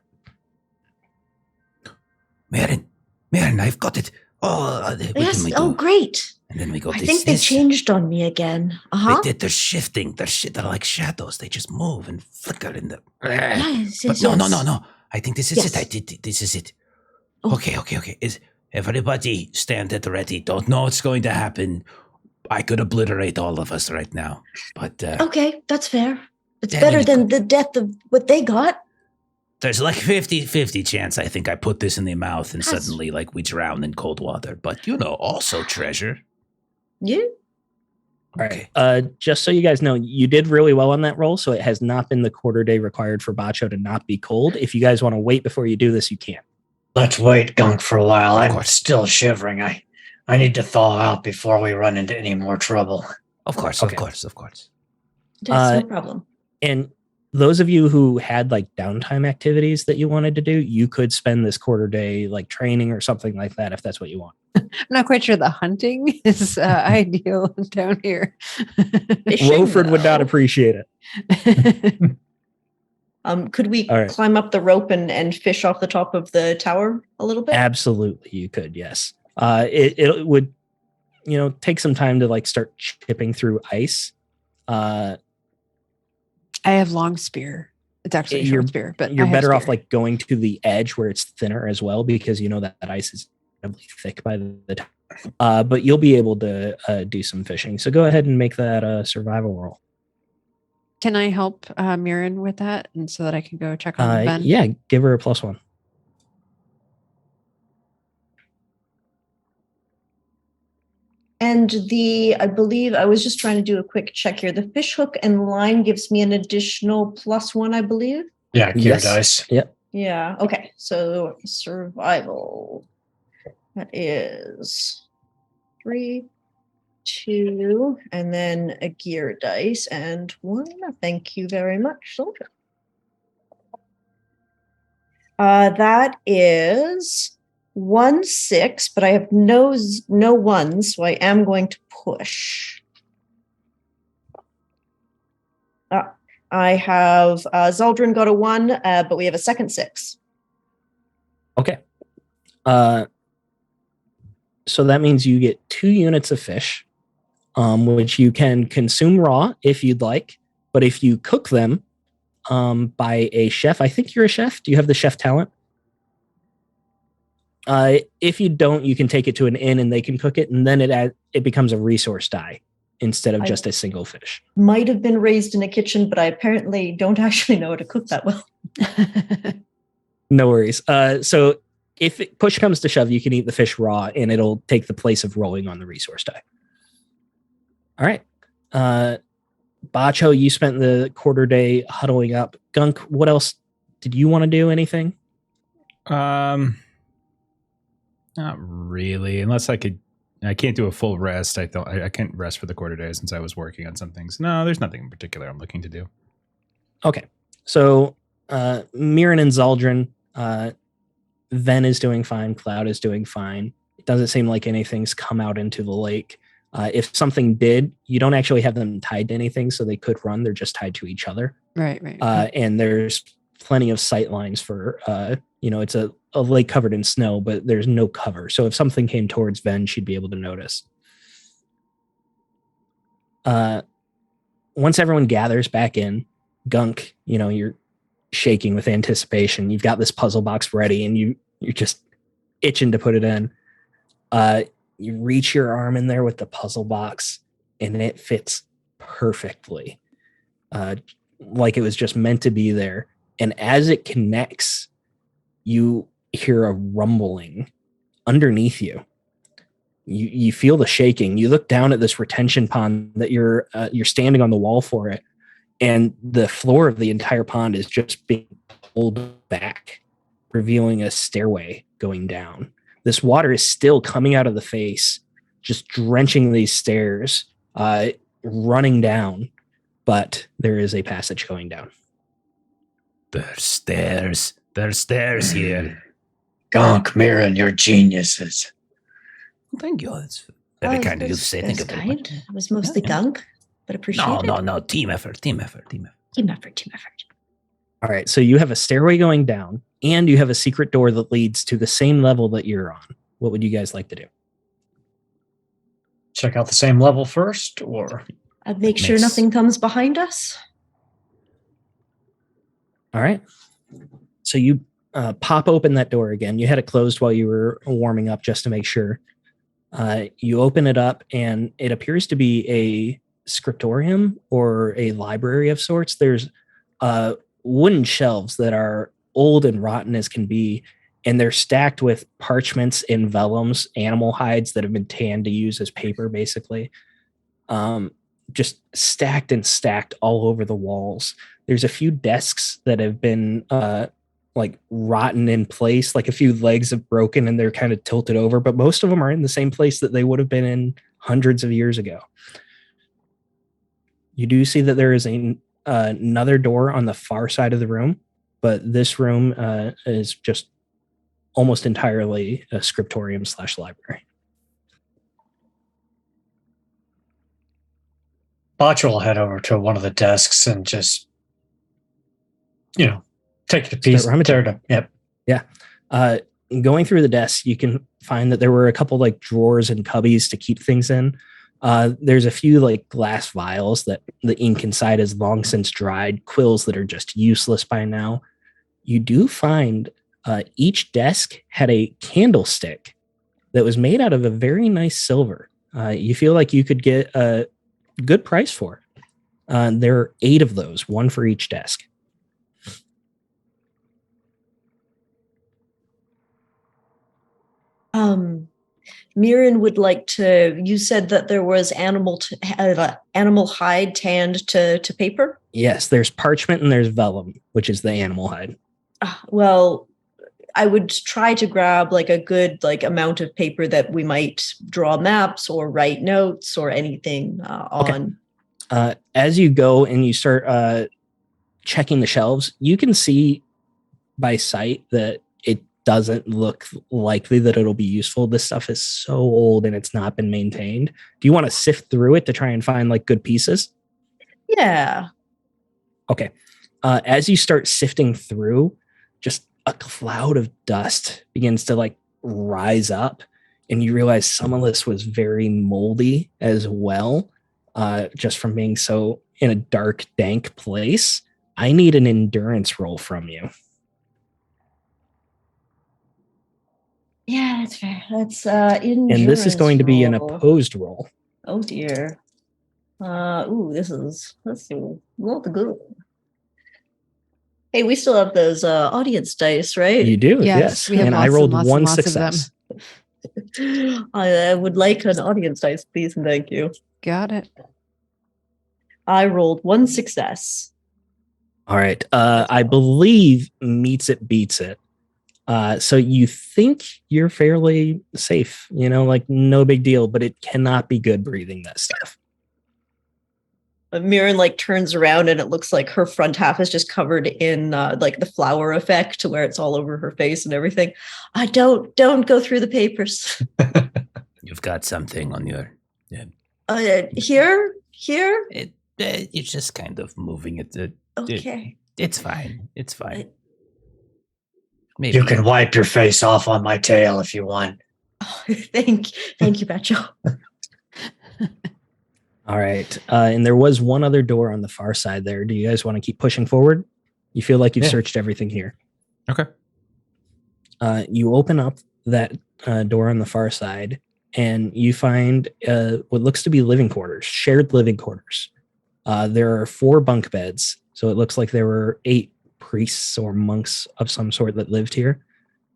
Mirren, I've got it. Oh, yes. Oh, great. And then we got I this. think they changed on me again. They're shifting. They're like shadows. They just move and flicker in the. Yes, But yes. no. I think this is Yes. it. This is it. Oh. Okay. Everybody stand at the ready. Don't know what's going to happen. I could obliterate all of us right now. But Okay, that's fair. It's Yeah, I better mean, than the death of what they got. there's like 50-50 chance I think I put this in the mouth and That's- suddenly like we drown in cold water. But also treasure. Yeah. All right. Just so you guys know, you did really well on that roll, so it has not been the quarter day required for Bacho to not be cold. If you guys want to wait before you do this, you can. Let's wait, Gunk, for a while. Of I'm course. still shivering. I need to thaw out before we run into any more trouble. Of course, Okay. of course. That's no problem. And those of you who had like downtime activities that you wanted to do, you could spend this quarter day like training or something like that if that's what you want. I'm not quite sure the hunting is ideal down here. Fishing, Roford would not though. appreciate it. Could we All right. climb up the rope and fish off the top of the tower a little bit? Absolutely, you could. Yes. It would, take some time to like start chipping through ice. I have long spear. It's actually a You're- short spear, but You're I have better off spear. like going to the edge where it's thinner as well, because that ice is incredibly thick by the time. But you'll be able to do some fishing. So go ahead and make that a survival roll. Can I help Mirren with that, and so that I can go check on Ben? Yeah, give her a +1. And I believe I was just trying to do a quick check here. The fish hook and line gives me an additional +1, I believe. Yeah, gear Yes. dice. Yep. Yeah. Okay. So survival. That is 3, 2, and then a gear dice and 1. Thank you very much, soldier. That is 1 6, but I have no ones, so I am going to push. I have Zaldrin got a 1, but we have a second 6. Okay. So that means you get 2 units of fish, which you can consume raw if you'd like. But if you cook them by a chef, I think you're a chef. Do you have the chef talent? If you don't, you can take it to an inn and they can cook it, and then it becomes a resource die instead of just a single fish. Might have been raised in a kitchen, but I apparently don't actually know how to cook that well. No worries. So if push comes to shove, you can eat the fish raw, and it'll take the place of rolling on the resource die. All right. Bacho, you spent the quarter day huddling up. Gunk, what else? Did you want to do anything? Not really, unless I can't do a full rest. I can't rest for the quarter day since I was working on some things. No, there's nothing in particular I'm looking to do. Okay. So Mirren and Zaldrin, Ven is doing fine. Cloud is doing fine. It doesn't seem like anything's come out into the lake. If something did, you don't actually have them tied to anything, so they could run. They're just tied to each other. Right. And there's plenty of sight lines for, it's a lake covered in snow, but there's no cover. So if something came towards Ven, she'd be able to notice. Once everyone gathers back in, Gunk, you're shaking with anticipation. You've got this puzzle box ready, and you're just itching to put it in. You reach your arm in there with the puzzle box, and it fits perfectly, like it was just meant to be there. And as it connects, you hear a rumbling underneath you. You feel the shaking. You look down at this retention pond that you're standing on the wall for it, and the floor of the entire pond is just being pulled back, revealing a stairway going down. This water is still coming out of the face, just drenching these stairs, running down, but there is a passage going down. There's stairs. There's stairs here. Gunk, Mirren, you're geniuses. Thank you. That's very kind of you to say. Thank you very much. It was mostly Yeah. gunk, but appreciate it. No. Team effort. Team effort. All right, so you have a stairway going down, and you have a secret door that leads to the same level that you're on. What would you guys like to do? Check out the same level first, or I'd make sure Makes- nothing comes behind us. All right. So you pop open that door again. You had it closed while you were warming up just to make sure. You open it up, and it appears to be a scriptorium or a library of sorts. There's wooden shelves that are old and rotten as can be, and they're stacked with parchments and vellums, animal hides that have been tanned to use as paper, basically. Just stacked and stacked all over the walls. There's a few desks that have been like rotten in place, like a few legs have broken and they're kind of tilted over, but most of them are in the same place that they would have been in hundreds of years ago. You do see that there is another door on the far side of the room, but this room is just almost entirely a scriptorium / library. Botch will head over to one of the desks and just, take it to pieces. Yep. Yeah. Going through the desks, you can find that there were a couple like drawers and cubbies to keep things in. There's a few like glass vials that the ink inside is long since dried, quills that are just useless by now. You do find each desk had a candlestick that was made out of a very nice silver. You feel like you could get a good price for it. There are 8 of those, one for each desk. Mirren would like to. You said that there was animal hide tanned to paper. Yes, there's parchment and there's vellum, which is the animal hide. Well, I would try to grab like a good amount of paper that we might draw maps or write notes or anything on. As you go and you start checking the shelves, you can see by sight that it doesn't look likely that it'll be useful. This stuff is so old and it's not been maintained. Do you want to sift through it to try and find like good pieces? Yeah. Okay. As you start sifting through, just a cloud of dust begins to like rise up, and you realize some of this was very moldy as well, just from being so in a dark, dank place. I need an endurance roll from you. Yeah, that's fair. That's endurance. And this is going to be an roll. opposed roll. Oh dear. Let's see. Not good. Hey, we still have those audience dice, right? You do, Yes, yes. we have And I lots and rolled lots and one lots of them. success. I would like an audience dice, please, and thank you. Got it. I rolled 1 success. All right. I believe meets it, beats it. So you think you're fairly safe, like no big deal, but it cannot be good breathing that stuff. Mirren turns around and it looks like her front half is just covered in the flower effect where it's all over her face and everything. I don't go through the papers. You've got something on your... Here? You're just kind of moving it. Okay. It's fine. It's fine. Maybe. You can wipe your face off on my tail if you want. Oh, thank you, Bacho. All right. And there was one other door on the far side there. Do you guys want to keep pushing forward? You feel like you've searched everything here. Okay. You open up that door on the far side, and you find what looks to be living quarters, shared living quarters. There are 4 bunk beds, so it looks like there were 8 priests or monks of some sort that lived here.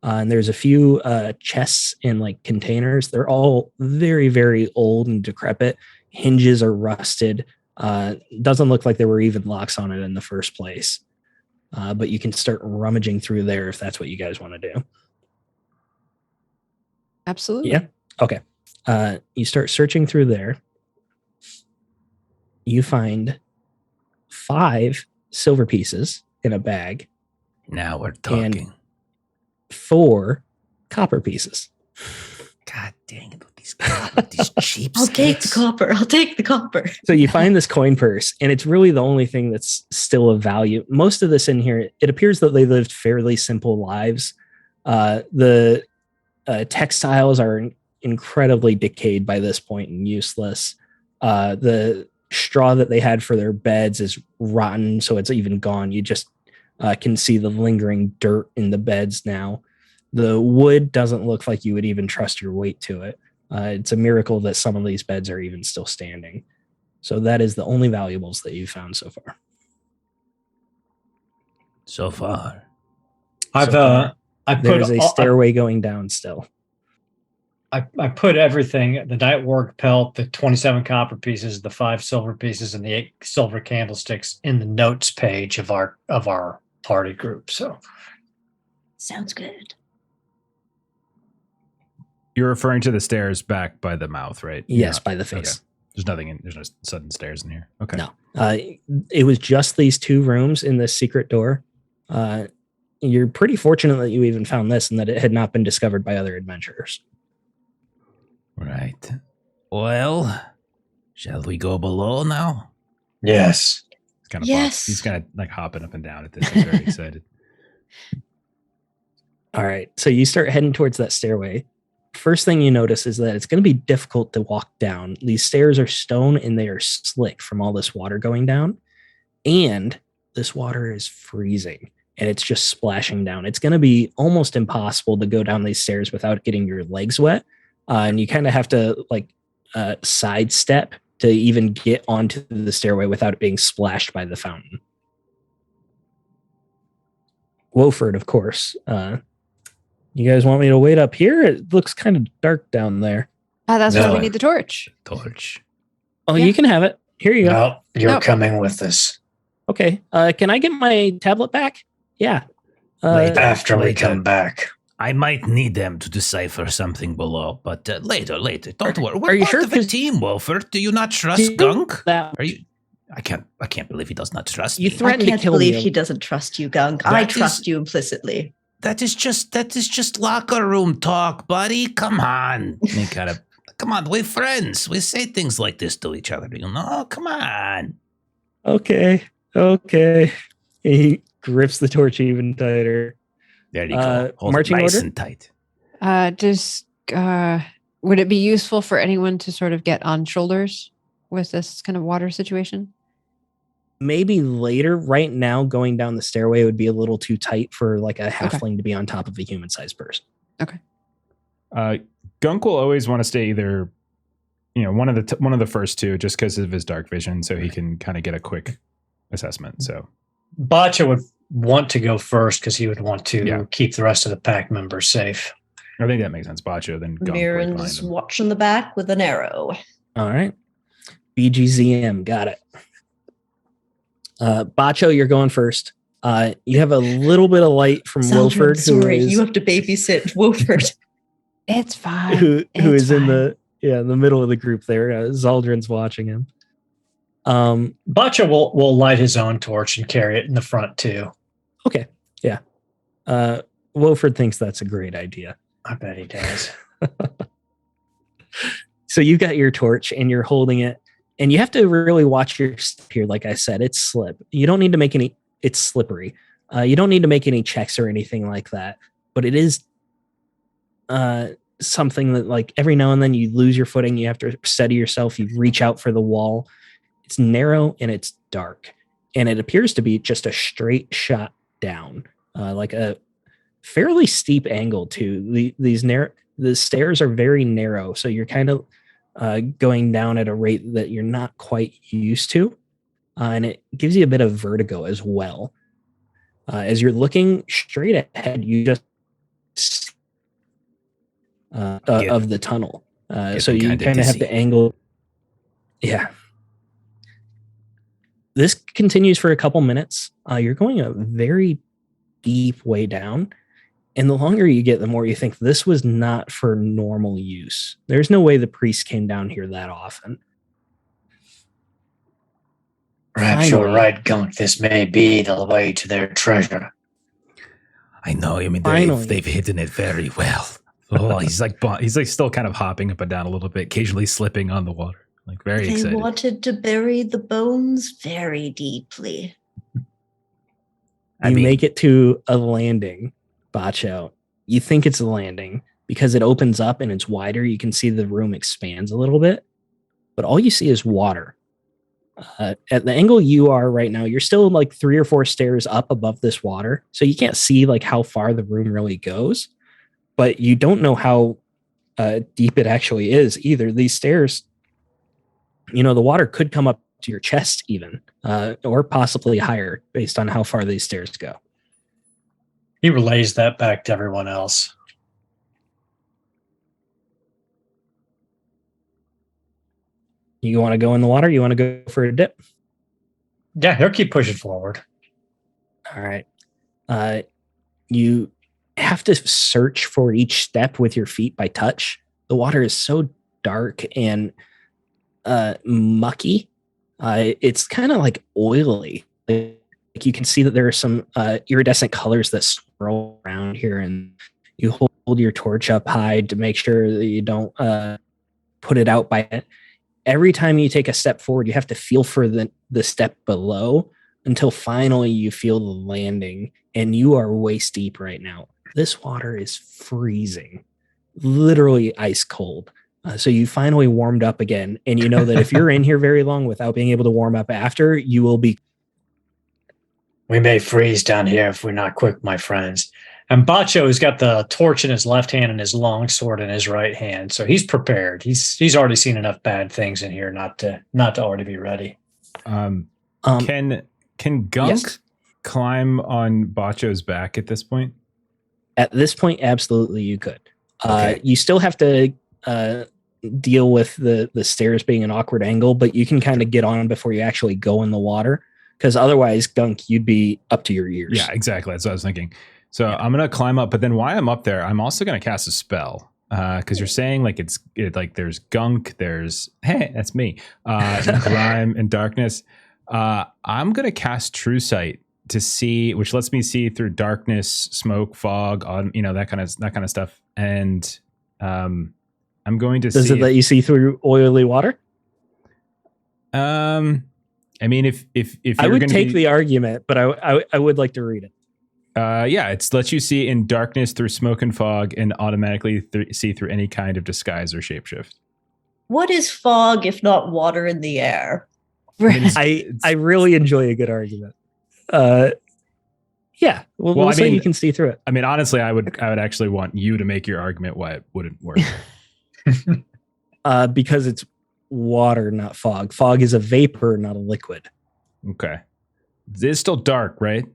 And there's a few chests in containers. They're all very, very old and decrepit. Hinges are rusted. Doesn't look like there were even locks on it in the first place. But you can start rummaging through there if that's what you guys want to do. Absolutely. Yeah. Okay. You start searching through there. You find 5 silver pieces in a bag. Now we're talking. And 4 copper pieces. God dang it. These cheap I'll take the copper. So you find this coin purse, and it's really the only thing that's still of value. Most of this in here, it appears that they lived fairly simple lives. The textiles are incredibly decayed by this point and useless. The straw that they had for their beds is rotten, so it's even gone. You just can see the lingering dirt in the beds now. The wood doesn't look like you would even trust your weight to it. It's a miracle that some of these beds are even still standing. So that is the only valuables that you've found so far. So far. There's a stairway going down still. I put everything, the night work pelt, the 27 copper pieces, the 5 silver pieces, and the 8 silver candlesticks in the notes page of our party group. So Sounds good. You're referring to the stairs back by the mouth, right? Yes, by the face. Okay. There's nothing in. There's no sudden stairs in here. Okay. No. It was just these 2 rooms in this secret door. You're pretty fortunate that you even found this and that it had not been discovered by other adventurers. Right. Well, shall we go below now? Yes. He's kind of Yes. He's kind of like hopping up and down at this. He's very excited. All right. So you start heading towards that stairway. First thing you notice is that it's going to be difficult to walk down. These stairs are stone and they are slick from all this water going down. And this water is freezing and it's just splashing down. It's going to be almost impossible to go down these stairs without getting your legs wet. And you kind of have to sidestep to even get onto the stairway without it being splashed by the fountain. Wolford, of course. You guys want me to wait up here? It looks kind of dark down there. That's why No. we need the torch. Torch. Oh, Yeah. You can have it. Here you go. No, you're No. coming with us. Okay. Can I get my tablet back? Yeah. Later. After we Later. come back. I might need them to decipher something below, but later. Don't worry. We're are you part sure? of a 'Cause team, Wolfert. Do you not Do trust you- Gunk? That Are you? I can't believe he does not trust You me. I threatened to can't kill believe me. he doesn't trust you, Gunk. I That trust is- you implicitly. That is just locker room talk, buddy. Come on. Me kind of. Come on, we're friends. We say things like this to each other. You know? Come on. Okay. He grips the torch even tighter. There you go. Hold marching it nice order? and tight. Would it be useful for anyone to sort of get on shoulders with this kind of water situation? Maybe later. Right now, going down the stairway would be a little too tight for like a halfling to be on top of a human-sized person. Gunk will always want to stay either, one of the first 2, just because of his dark vision, so he can kind of get a quick assessment. So Bacha would want to go first because he would want to Yeah. keep the rest of the pack members safe. I think that makes sense. Bacho, then Gunk right behind Mirren's him. watching the back with an arrow. All right. BGZM. Got it. Bacho, you're going first. You have a little bit of light from Zaldrin, Wilford, sorry, who is you have to babysit Wolford. It's fine. who It's is in fine. the middle of the group there. Zaldrin's watching him. Bacha will light his own torch and carry it in the front too. Okay. Yeah. Wilford thinks that's a great idea. I bet he does. So you got your torch and you're holding it, and you have to really watch your step here. Like I said, it's it's slippery. You don't need to make any checks or anything like that, but it is something that like every now and then you lose your footing. You have to steady yourself. You reach out for the wall. It's narrow and it's dark, and it appears to be just a straight shot down, like a fairly steep angle too. The stairs are very narrow, so you're kind of going down at a rate that you're not quite used to, and it gives you a bit of vertigo as well. As you're looking straight ahead, you just of the tunnel, so you kinda kind of have dizzy. to angle. Yeah. This continues for a couple minutes. You're going a very deep way down. And the longer you get, the more you think this was not for normal use. There's no way the priest came down here that often. Perhaps you're Finally. right, Gunk. This may be the way to their treasure. I know. I mean, Finally. they've hidden it very well. Oh, he's like still kind of hopping up and down a little bit, occasionally slipping on the water. Like very They excited. wanted to bury the bones very deeply. I You mean- make it to a landing, Bacho. You think it's a landing because it opens up and it's wider. You can see the room expands a little bit, but all you see is water. At the angle you are right now, you're still like 3 or 4 stairs up above this water. So you can't see like how far the room really goes, but you don't know how deep it actually is either. These stairs, the water could come up to your chest even, or possibly higher based on how far these stairs go. He relays that back to everyone else. You want to go in the water? You want to go for a dip? Yeah, he'll keep pushing forward. All right. You have to search for each step with your feet by touch. The water is so dark and mucky. It's kind of like oily. Like you can see that there are some iridescent colors that swirl around here, and you hold your torch up high to make sure that you don't put it out by it. Every time you take a step forward, you have to feel for the step below until finally you feel the landing, and you are waist deep right now. This water is freezing, literally ice cold. So you finally warmed up again, and you know that if you're in here very long without being able to warm up after, you will be. We may freeze down here if we're not quick, my friends. And Bacho's got the torch in his left hand and his long sword in his right hand, so he's prepared. He's already seen enough bad things in here not to already be ready. Can Gunk Yes. climb on Bacho's back at this point? At this point, absolutely, you could. Okay. You still have to deal with the stairs being an awkward angle, but you can kind of get on before you actually go in the water, because otherwise, Gunk, you'd be up to your ears. Yeah, exactly. That's what I was thinking. So I'm gonna climb up, but then while I'm up there, I'm also gonna cast a spell because you're saying like like there's Gunk, there's that's me, grime and darkness. I'm gonna cast True Sight to see, which lets me see through darkness, smoke, fog, on that kind of stuff, and I'm going to. Does it let you see through oily water? I mean, if I would take the argument, but I would like to read it. Yeah, it's lets you see in darkness through smoke and fog, and automatically see through any kind of disguise or shapeshift. What is fog if not water in the air? I really enjoy a good argument. Yeah, we'll say you can see through it. I mean, honestly, I would actually want you to make your argument why it wouldn't work. Because it's water, not fog. Fog is a vapor, not a liquid. Okay, it's still dark, right?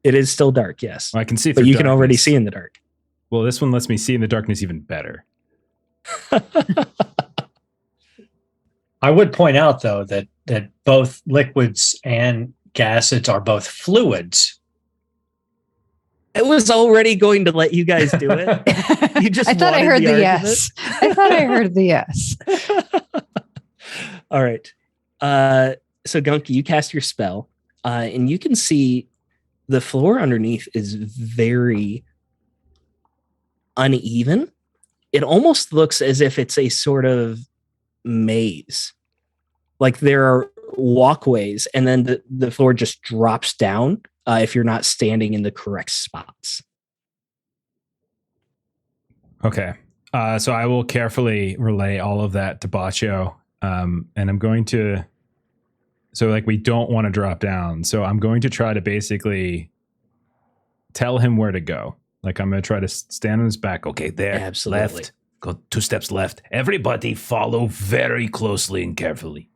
It is still dark, yes. Well, I can see, but you can already see in the dark. Well, this one lets me see in the darkness even better. I would point out, though, that both liquids and gases are both fluids. I was already going to let you guys do it. You just I thought I heard the yes. I thought I heard the yes. All right. So Gunky, you cast your spell, and you can see the floor underneath is very uneven. It almost looks as if it's a sort of maze. Like there are walkways, and then the floor just drops down if you're not standing in the correct spots. Okay. So I will carefully relay all of that to Bacho. And I'm going to... So like we don't want to drop down. So I'm going to try to basically tell him where to go. Like I'm going to try to stand on his back. Okay, there. Absolutely. Left. Go 2 steps left. Everybody follow very closely and carefully.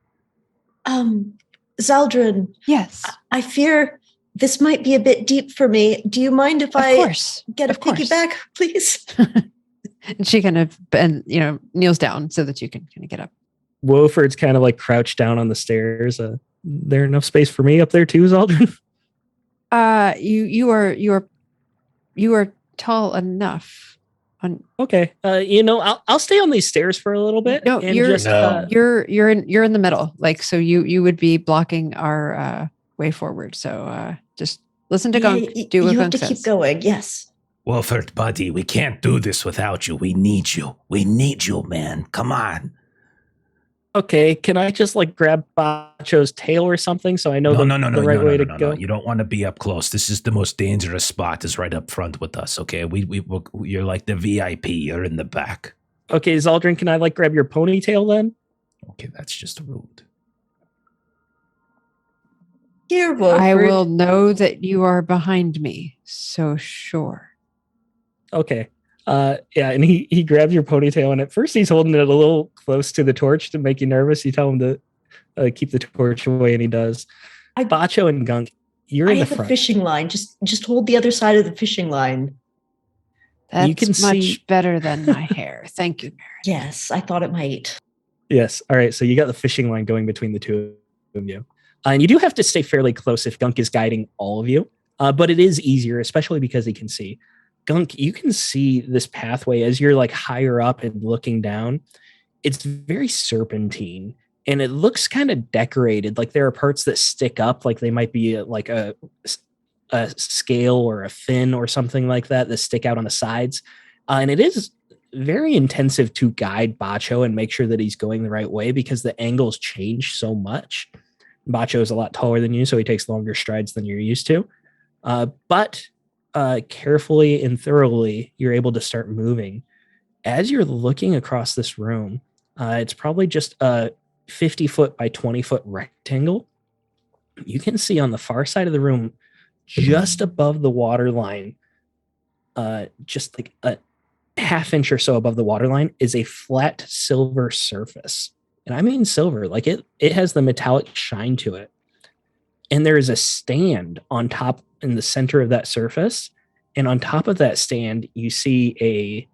Zaldrin. Yes. I fear this might be a bit deep for me. Do you mind if I get a piggyback, please? And she kind of kneels down so that you can kind of get up. Woford's kind of like crouched down on the stairs. There enough space for me up there too, Zaldrin? You are tall enough. Okay. I'll stay on these stairs for a little bit. No, and you're in the middle. Like, so you would be blocking our way forward. So just listen to Gunk. Do what you have Gunk to says. keep going. Yes. Wolfert, buddy, we can't do this without you. We need you. We need you, man. Come on. Okay, can I just like grab Bacho's tail or something so I know the right way to go? You don't want to be up close. This is the most dangerous spot. Is right up front with us. Okay, you're like the VIP. You're in the back. Okay, Zaldrin, can I like grab your ponytail then? Okay, that's just rude. Here, Wolford. I will know that you are behind me. So sure. Okay. Yeah, and he grabs your ponytail, and at first he's holding it a little close to the torch to make you nervous. You tell him to keep the torch away, and he does. Bacho and Gunk, you're in the front. Fishing line. Just hold the other side of the fishing line. That's You can much see- better than my hair. Thank you, Mirren. Yes, I thought it might. Yes. All right. So you got the fishing line going between the two of you. And you do have to stay fairly close if Gunk is guiding all of you. But it is easier, especially because he can see. Gunk, you can see this pathway as you're like higher up and looking down. It's very serpentine, and it looks kind of decorated. Like there are parts that stick up, like they might be like a scale or a fin or something like that stick out on the sides. And it is very intensive to guide Bacho and make sure that he's going the right way because the angles change so much. Bacho is a lot taller than you, so he takes longer strides than you're used to. But carefully and thoroughly, you're able to start moving. As you're looking across this room, it's probably just a 50-foot by 20-foot rectangle. You can see on the far side of the room, just above the water line, just like a half-inch or so above the water line, is a flat silver surface. And I mean silver, like it has the metallic shine to it. And there is a stand on top in the center of that surface. And on top of that stand, you see a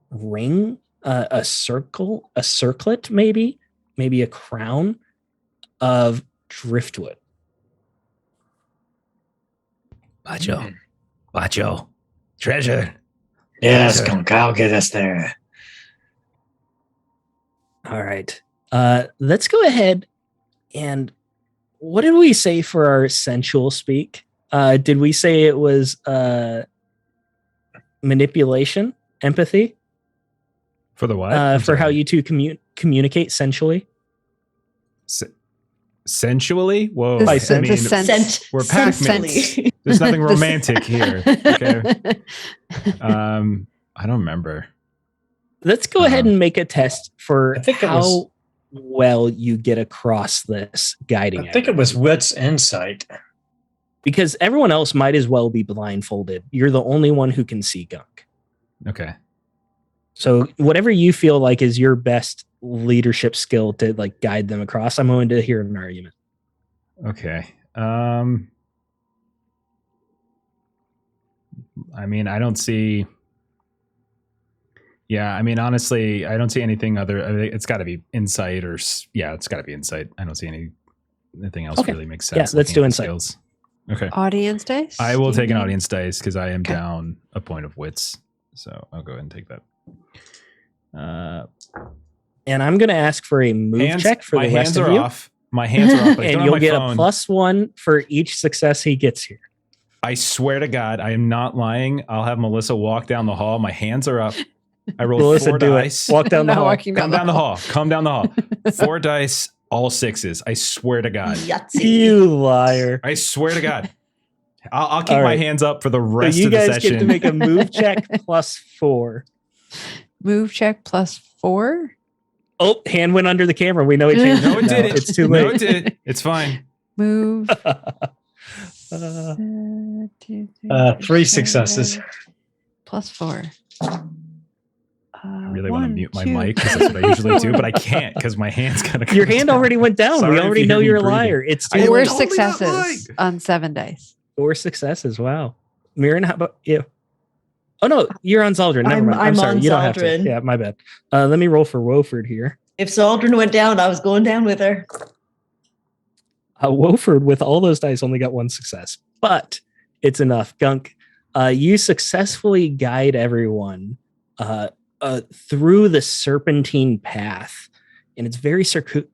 ring, a circlet, maybe a crown of driftwood. Bacho, treasure. Yes, Treasure. Gunk, I'll get us there. All right. Let's go ahead and what did we say for our sensual speak? Did we say it was manipulation, empathy? For the what? For how you two communicate sensually? Sensually? Whoa. The I sen- mean, the sense- we're Pac-Mans. There's nothing romantic here. Okay. I don't remember. Let's go ahead and make a test for I think it how was- well you get across this guiding. I think it was Wit's insight. Because everyone else might as well be blindfolded. You're the only one who can see Gunk. Okay. So whatever you feel like is your best leadership skill to like guide them across, I'm going to hear an argument. Okay. I mean, I don't see. Yeah, I mean, honestly, I don't see anything other. It's got to be insight or it's got to be insight. I don't see anything else Okay. really makes sense. Yeah, let's looking do at the insight. skills. Okay. Audience dice? I will Do take you an need- audience dice because I am Okay. down a point of wits. So I'll go ahead and take that. And I'm going to ask for a move check for my the rest hands of are you. off. My hands are off. But I don't And have you'll my get phone. a +1 for each success he gets here. I swear to God, I am not lying. I'll have Melissa walk down the hall. My hands are up. I rolled Melissa, 4 do dice. it. Walk down the Not hall. walking Come down the hall. Come down the hall. 4 dice, all 6s. I swear to God. Yahtzee. You liar. I swear to God. I'll keep All my right. hands up for the So rest you of the guys session. get to make a move check +4. Move check +4? Oh, hand went under the camera. We know he changed No, it now. didn't. It's too No, late. it did. It's fine. Move. Uh, 3 successes. +4. I really want to mute my mic because that's what I usually do, but I can't because my hand's gonna. your hand already went down. Sorry We if already you know hear me you're a breathing. liar. It's I too Four late. totally not successes on 7 dice. 4 successes. Wow. Mirren, how about you? Oh no, you're on Zaldrin. Never mind. I'm I'm sorry. on You don't have to. Zaldrin. Yeah, my bad. Let me roll for Wofford here. If Zaldrin went down, I was going down with her. Wofford with all those dice only got 1 success, but it's enough. Gunk, you successfully guide everyone through the serpentine path, and it's very circuitous.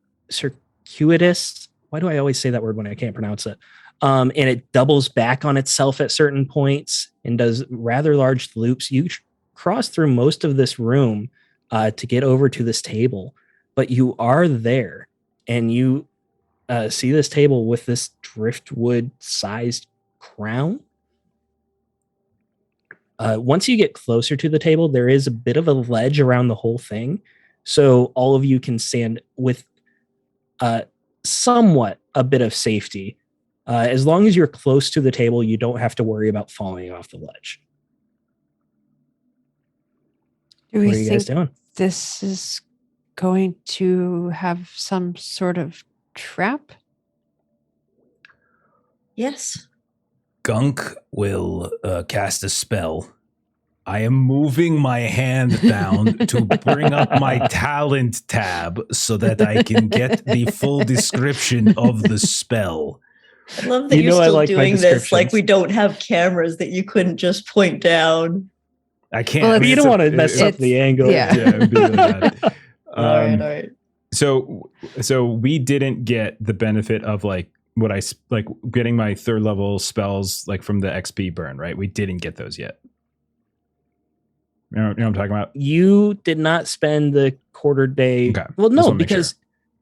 Why do I always say that word when I can't pronounce it? And it doubles back on itself at certain points and does rather large loops. You cross through most of this room to get over to this table, but you are there, and you see this table with this driftwood-sized crown. Once you get closer to the table, there is a bit of a ledge around the whole thing, so all of you can stand with somewhat a bit of safety As long as you're close to the table, you don't have to worry about falling off the ledge. Do What we are you guys think doing? this is going to have some sort of trap? Yes. Gunk will cast a spell. I am moving my hand down to bring up my talent tab so that I can get the full description of the spell. I love that You you're know I still like my doing this like descriptions. we don't have cameras that you couldn't just point down. I can't. Well, I But mean, you it's don't a- want to mess up it's- the angle. yeah. Yeah, it would be really bad. All right. So we didn't get the benefit of like what I like getting my 3rd level spells like from the XP burn, right? We didn't get those yet. You know what I'm talking about? You did not spend the quarter day. Okay. Well, Just no, wanna make because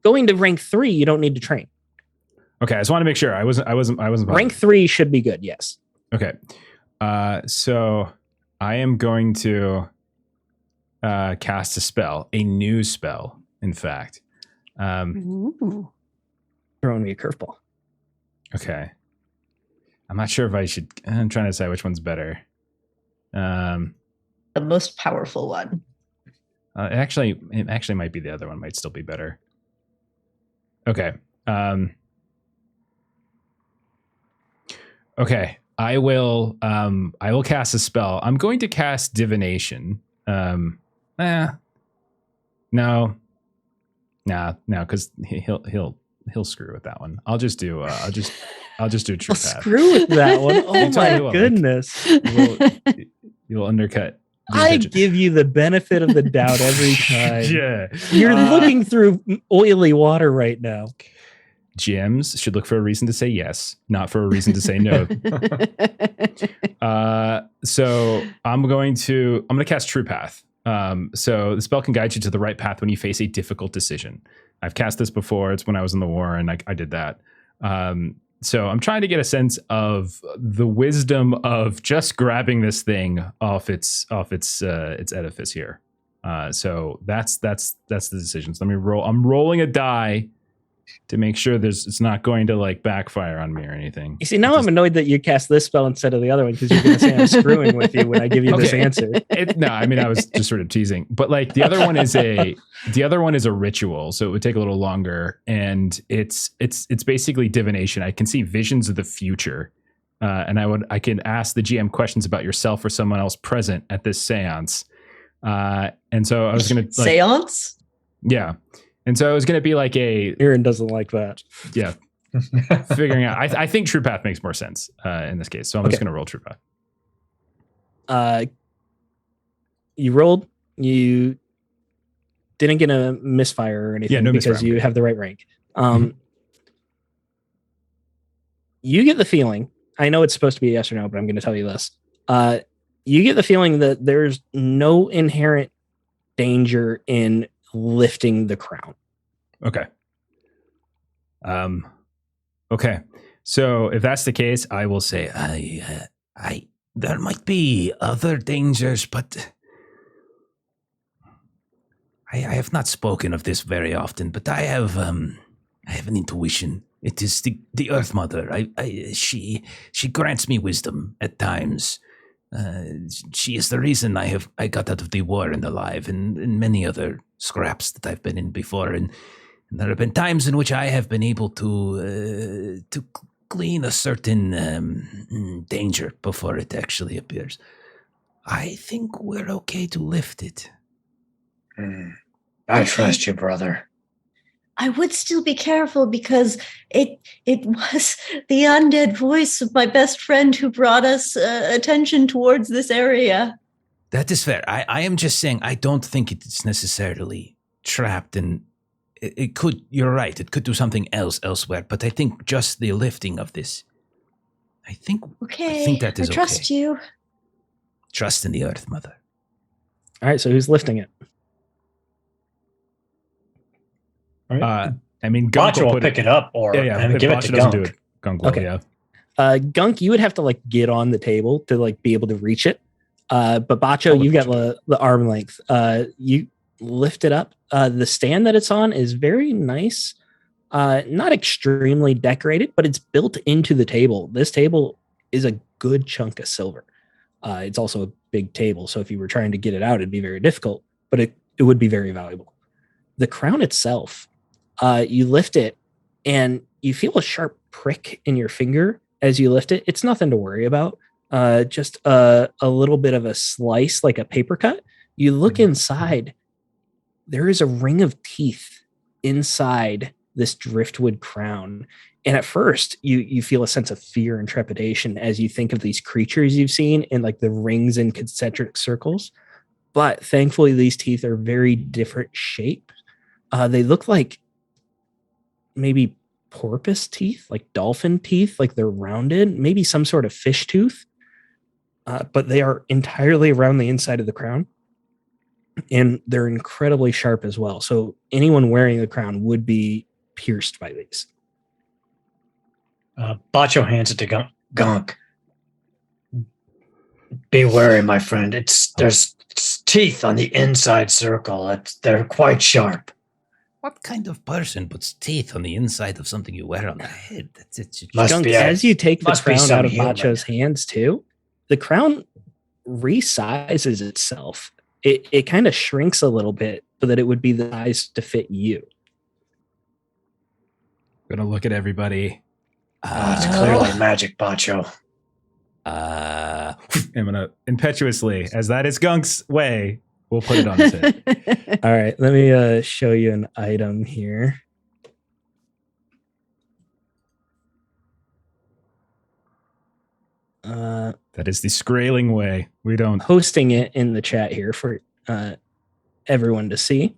going to rank 3, you don't need to train. Okay, I just want to make sure. I wasn't. Rank 3 should be good. Yes. Okay. So I am going to cast a spell, a new spell, in fact. Ooh. Throwing me a curveball. Okay. I'm not sure if I should. I'm trying to decide which one's better. The most powerful one. It actually might be the other one. Might still be better. Okay. Okay. I will cast a spell. I'm going to cast divination. No, because he'll screw with that one. I'll just do true path. Screw with that one. Oh You tell me my what, like, goodness. You'll undercut. the I intention. give you the benefit of the doubt every time. Yeah. You're looking through oily water right now. GMs should look for a reason to say yes, not for a reason to say no. So I'm going to cast True Path. So the spell can guide you to the right path when you face a difficult decision. I've cast this before. It's when I was in the war, and I did that. So I'm trying to get a sense of the wisdom of just grabbing this thing off its edifice here. So that's the decision. So let me roll. I'm rolling a die to make sure it's not going to like backfire on me or anything. You see, now I'm annoyed that you cast this spell instead of the other one because you're going to say I'm screwing with you when I give you this Okay. answer. No, I mean I was just sort of teasing, but like the other one is a ritual, so it would take a little longer, and it's basically divination. I can see visions of the future, and I can ask the GM questions about yourself or someone else present at this seance. And so I was going to Seance? yeah. And so it was going to be like Mirren doesn't like that. yeah, figuring out. I think True Path makes more sense in this case. So I'm just going to roll True Path. You rolled. You didn't get a misfire or anything Yeah, no because misfire. you have the right rank. You get the feeling. I know it's supposed to be a yes or no, but I'm going to tell you this. You get the feeling that there's no inherent danger in lifting the crown. Okay. Okay. So if that's the case, I will say there might be other dangers, but I have not spoken of this very often, but I have an intuition. It is the Earth Mother. She grants me wisdom at times. She is the reason I got out of the war and alive, and many other scraps that I've been in before, and there have been times in which I have been able to glean a certain danger before it actually appears. I think we're okay to lift it. I trust you, brother. I would still be careful because it was the undead voice of my best friend who brought us attention towards this area. That is fair. I am just saying I don't think it's necessarily trapped, and it could, you're right, it could do something else elsewhere, but I think just the lifting of this, I think that is I trust okay. you. Trust in the Earth Mother. All right, so who's lifting it? All right. I mean, Gunk Bacho will put pick it up or and if give it Bacho to doesn't Gunk. do it, Gunk will, Okay. yeah. Gunk, you would have to like get on the table to like be able to reach it. But Bacho, you got the arm length. You lift it up. The stand that it's on is very nice, Not extremely decorated, but it's built into the table. This table is a good chunk of silver. It's also a big table, so if you were trying to get it out, it'd be very difficult, but it would be very valuable. The crown itself, you lift it, and you feel a sharp prick in your finger as you lift it. It's nothing to worry about. Just a little bit of a slice, like a paper cut. You look inside, there is a ring of teeth inside this driftwood crown. And at first, you feel a sense of fear and trepidation as you think of these creatures you've seen in like the rings in concentric circles. But thankfully, these teeth are very different shape. They look like maybe porpoise teeth, like dolphin teeth, like they're rounded, maybe some sort of fish tooth. But they are entirely around the inside of the crown. And they're incredibly sharp as well. So anyone wearing the crown would be pierced by these. Bacho hands it to Gunk. Be wary, my friend. There's teeth on the inside circle. They're quite sharp. What kind of person puts teeth on the inside of something you wear on the head? As you take the crown out of human. Bacho's hands too, the crown resizes itself. It kind of shrinks a little bit so that it would be the size to fit you. Gonna look at everybody. It's clearly magic, Bacho. Uh, I'm gonna impetuously, as that is Gunk's way, we'll put it on his head. All right, let me show you an item here. That is the Skraling way. We don't. Posting it in the chat here for everyone to see.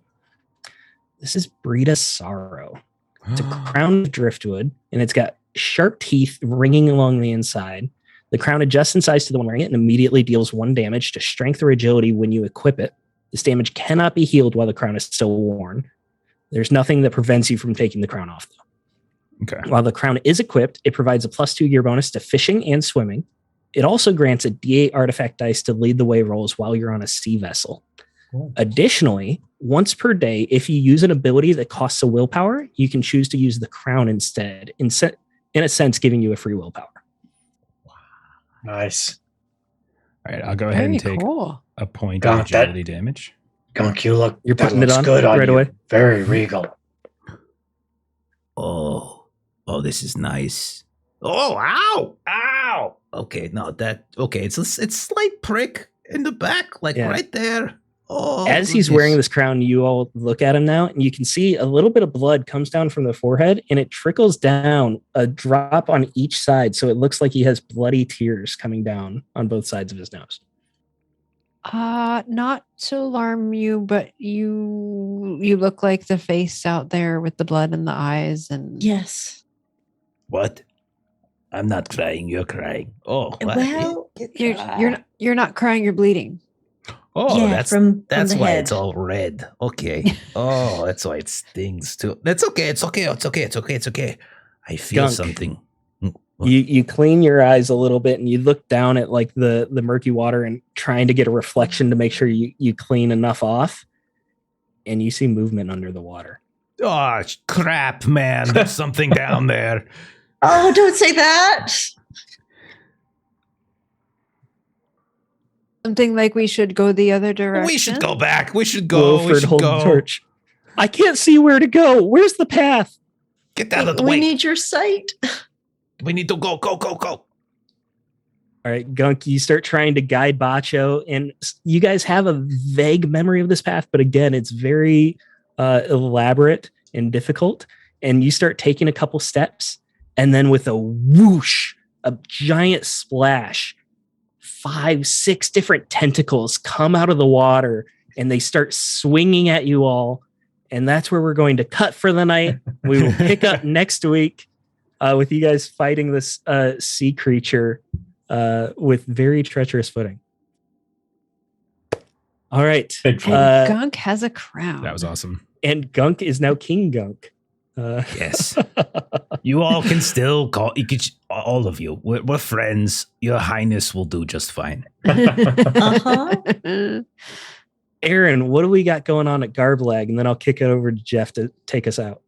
This is Brita Sorrow. It's a crown of driftwood, and it's got sharp teeth ringing along the inside. The crown adjusts in size to the one wearing it and immediately deals 1 damage to strength or agility when you equip it. This damage cannot be healed while the crown is still worn. There's nothing that prevents you from taking the crown off, though. Okay. While the crown is equipped, it provides a +2 gear bonus to fishing and swimming. It also grants a D8 artifact dice to lead the way rolls while you're on a sea vessel. Cool. Additionally, once per day, if you use an ability that costs a willpower, you can choose to use the crown instead, in a sense, giving you a free willpower. Nice. All right, I'll go ahead and take cool. a point of agility damage. Gunk, You're putting it on good on right you. away? Very regal. oh, this is nice. Oh, ow, ow. Okay, it's a slight prick in the back, like right there. Oh, as he's wearing this crown, you all look at him now, and you can see a little bit of blood comes down from the forehead, and it trickles down a drop on each side. So it looks like he has bloody tears coming down on both sides of his nose. Not to alarm you, but you look like the face out there with the blood in the eyes, and Yes. What? I'm not crying. You're crying. Oh, Well, you're not crying, you're bleeding. Oh, yeah, that's from that's the why head. it's all red. Okay. Oh, that's why it stings too. That's okay. It's okay. It's okay. I feel Gunk. something. You clean your eyes a little bit, and you look down at like the murky water and trying to get a reflection to make sure you clean enough off, and you see movement under the water. Oh, crap, man. There's something down there. Oh, don't say that. Something like we should go the other direction. We should go back. We should go. Wilford We should holding go. torch. I can't see where to go. Where's the path? Get out of the We way. need your sight. We need to go. Go. All right, Gunk, you start trying to guide Bacho, and you guys have a vague memory of this path, but again, it's very elaborate and difficult. And you start taking a couple steps, and then with a whoosh, a giant splash, 5-6 different tentacles come out of the water, and they start swinging at you all. And that's where we're going to cut for the night. We will pick up next week with you guys fighting this sea creature with very treacherous footing. All right. Big fun. Gunk has a crown. That was awesome. And Gunk is now King Gunk. Yes. You all can still call. You could, all of you. We're friends. Your Highness will do just fine. Uh-huh. Aaron, what do we got going on at Garblag? And then I'll kick it over to Jeff to take us out.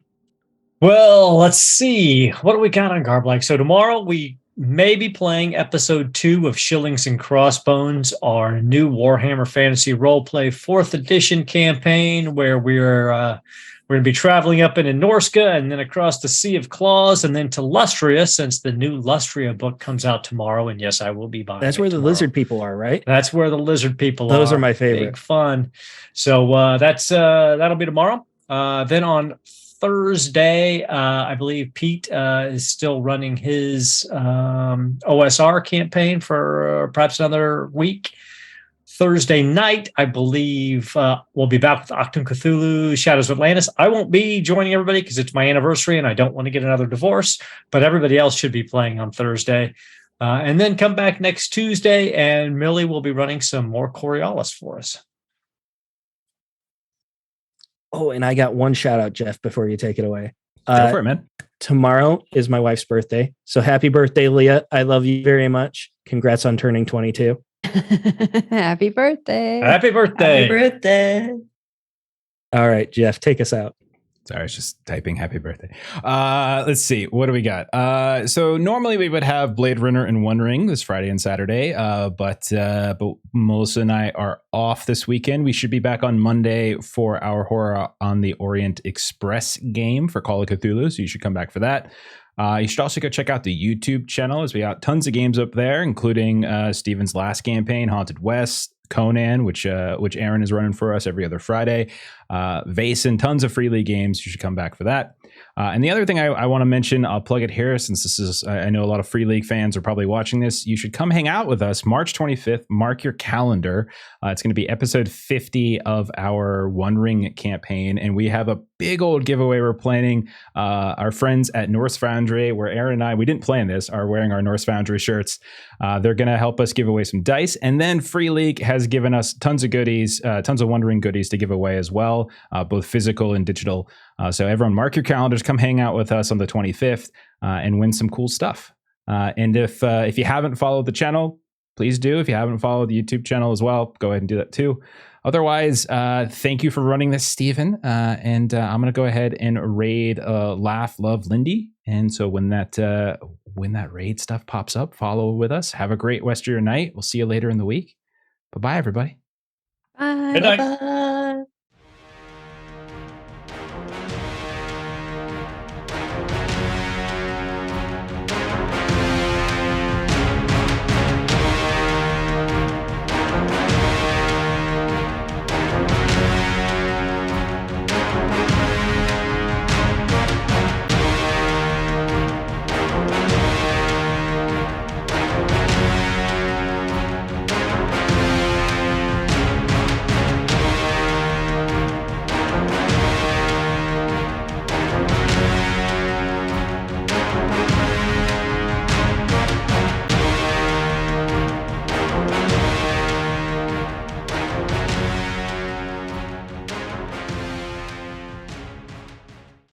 Well, let's see. What do we got on Garblike? So tomorrow we may be playing episode 2 of Shillings and Crossbones, our new Warhammer Fantasy Roleplay 4th edition campaign, where we're going to be traveling up into Norska and then across the Sea of Claws and then to Lustria, since the new Lustria book comes out tomorrow. And yes, I will be buying. That's where the lizard people are, right? That's where the lizard people Those are my favorite. Big fun. So that'll be tomorrow. Then on Thursday, I believe Pete is still running his OSR campaign for perhaps another week. Thursday night, I believe we'll be back with Octum Cthulhu, Shadows of Atlantis. I won't be joining everybody because it's my anniversary and I don't want to get another divorce, but everybody else should be playing on Thursday. And then come back next Tuesday, and Millie will be running some more Coriolis for us. Oh, and I got one shout out, Jeff, before you take it away. Go for it, man. Tomorrow is my wife's birthday. So happy birthday, Leah. I love you very much. Congrats on turning 22. Happy birthday. Happy birthday. Happy birthday. All right, Jeff, take us out. Sorry, I was just typing happy birthday. Let's see. What do we got? So normally we would have Blade Runner and One Ring this Friday and Saturday. But Melissa and I are off this weekend. We should be back on Monday for our Horror on the Orient Express game for Call of Cthulhu. So you should come back for that. You should also go check out the YouTube channel, as we got tons of games up there, including Steven's last campaign, Haunted West, Conan, which Aaron is running for us every other Friday, Vase, and tons of Free League games. You should come back for that. And the other thing I want to mention, I'll plug it here since this is, I know a lot of Free League fans are probably watching this. You should come hang out with us March 25th. Mark your calendar. It's going to be episode 50 of our One Ring campaign. And we have a big old giveaway we're planning. Our friends at Norse Foundry, where Aaron and I, we didn't plan this, are wearing our Norse Foundry shirts. They're going to help us give away some dice. And then Free League has given us tons of goodies, tons of One Ring goodies to give away as well, both physical and digital. So everyone mark your calendars, come hang out with us on the 25th and win some cool stuff. And if you haven't followed the channel, please do. If you haven't followed the YouTube channel as well, go ahead and do that too. Otherwise, thank you for running this, Stephen. And I'm going to go ahead and raid Laugh, Love, Lindy. And so when that raid stuff pops up, follow with us. Have a great rest of your night. We'll see you later in the week. Bye-bye, everybody. Bye. Good night. Bye.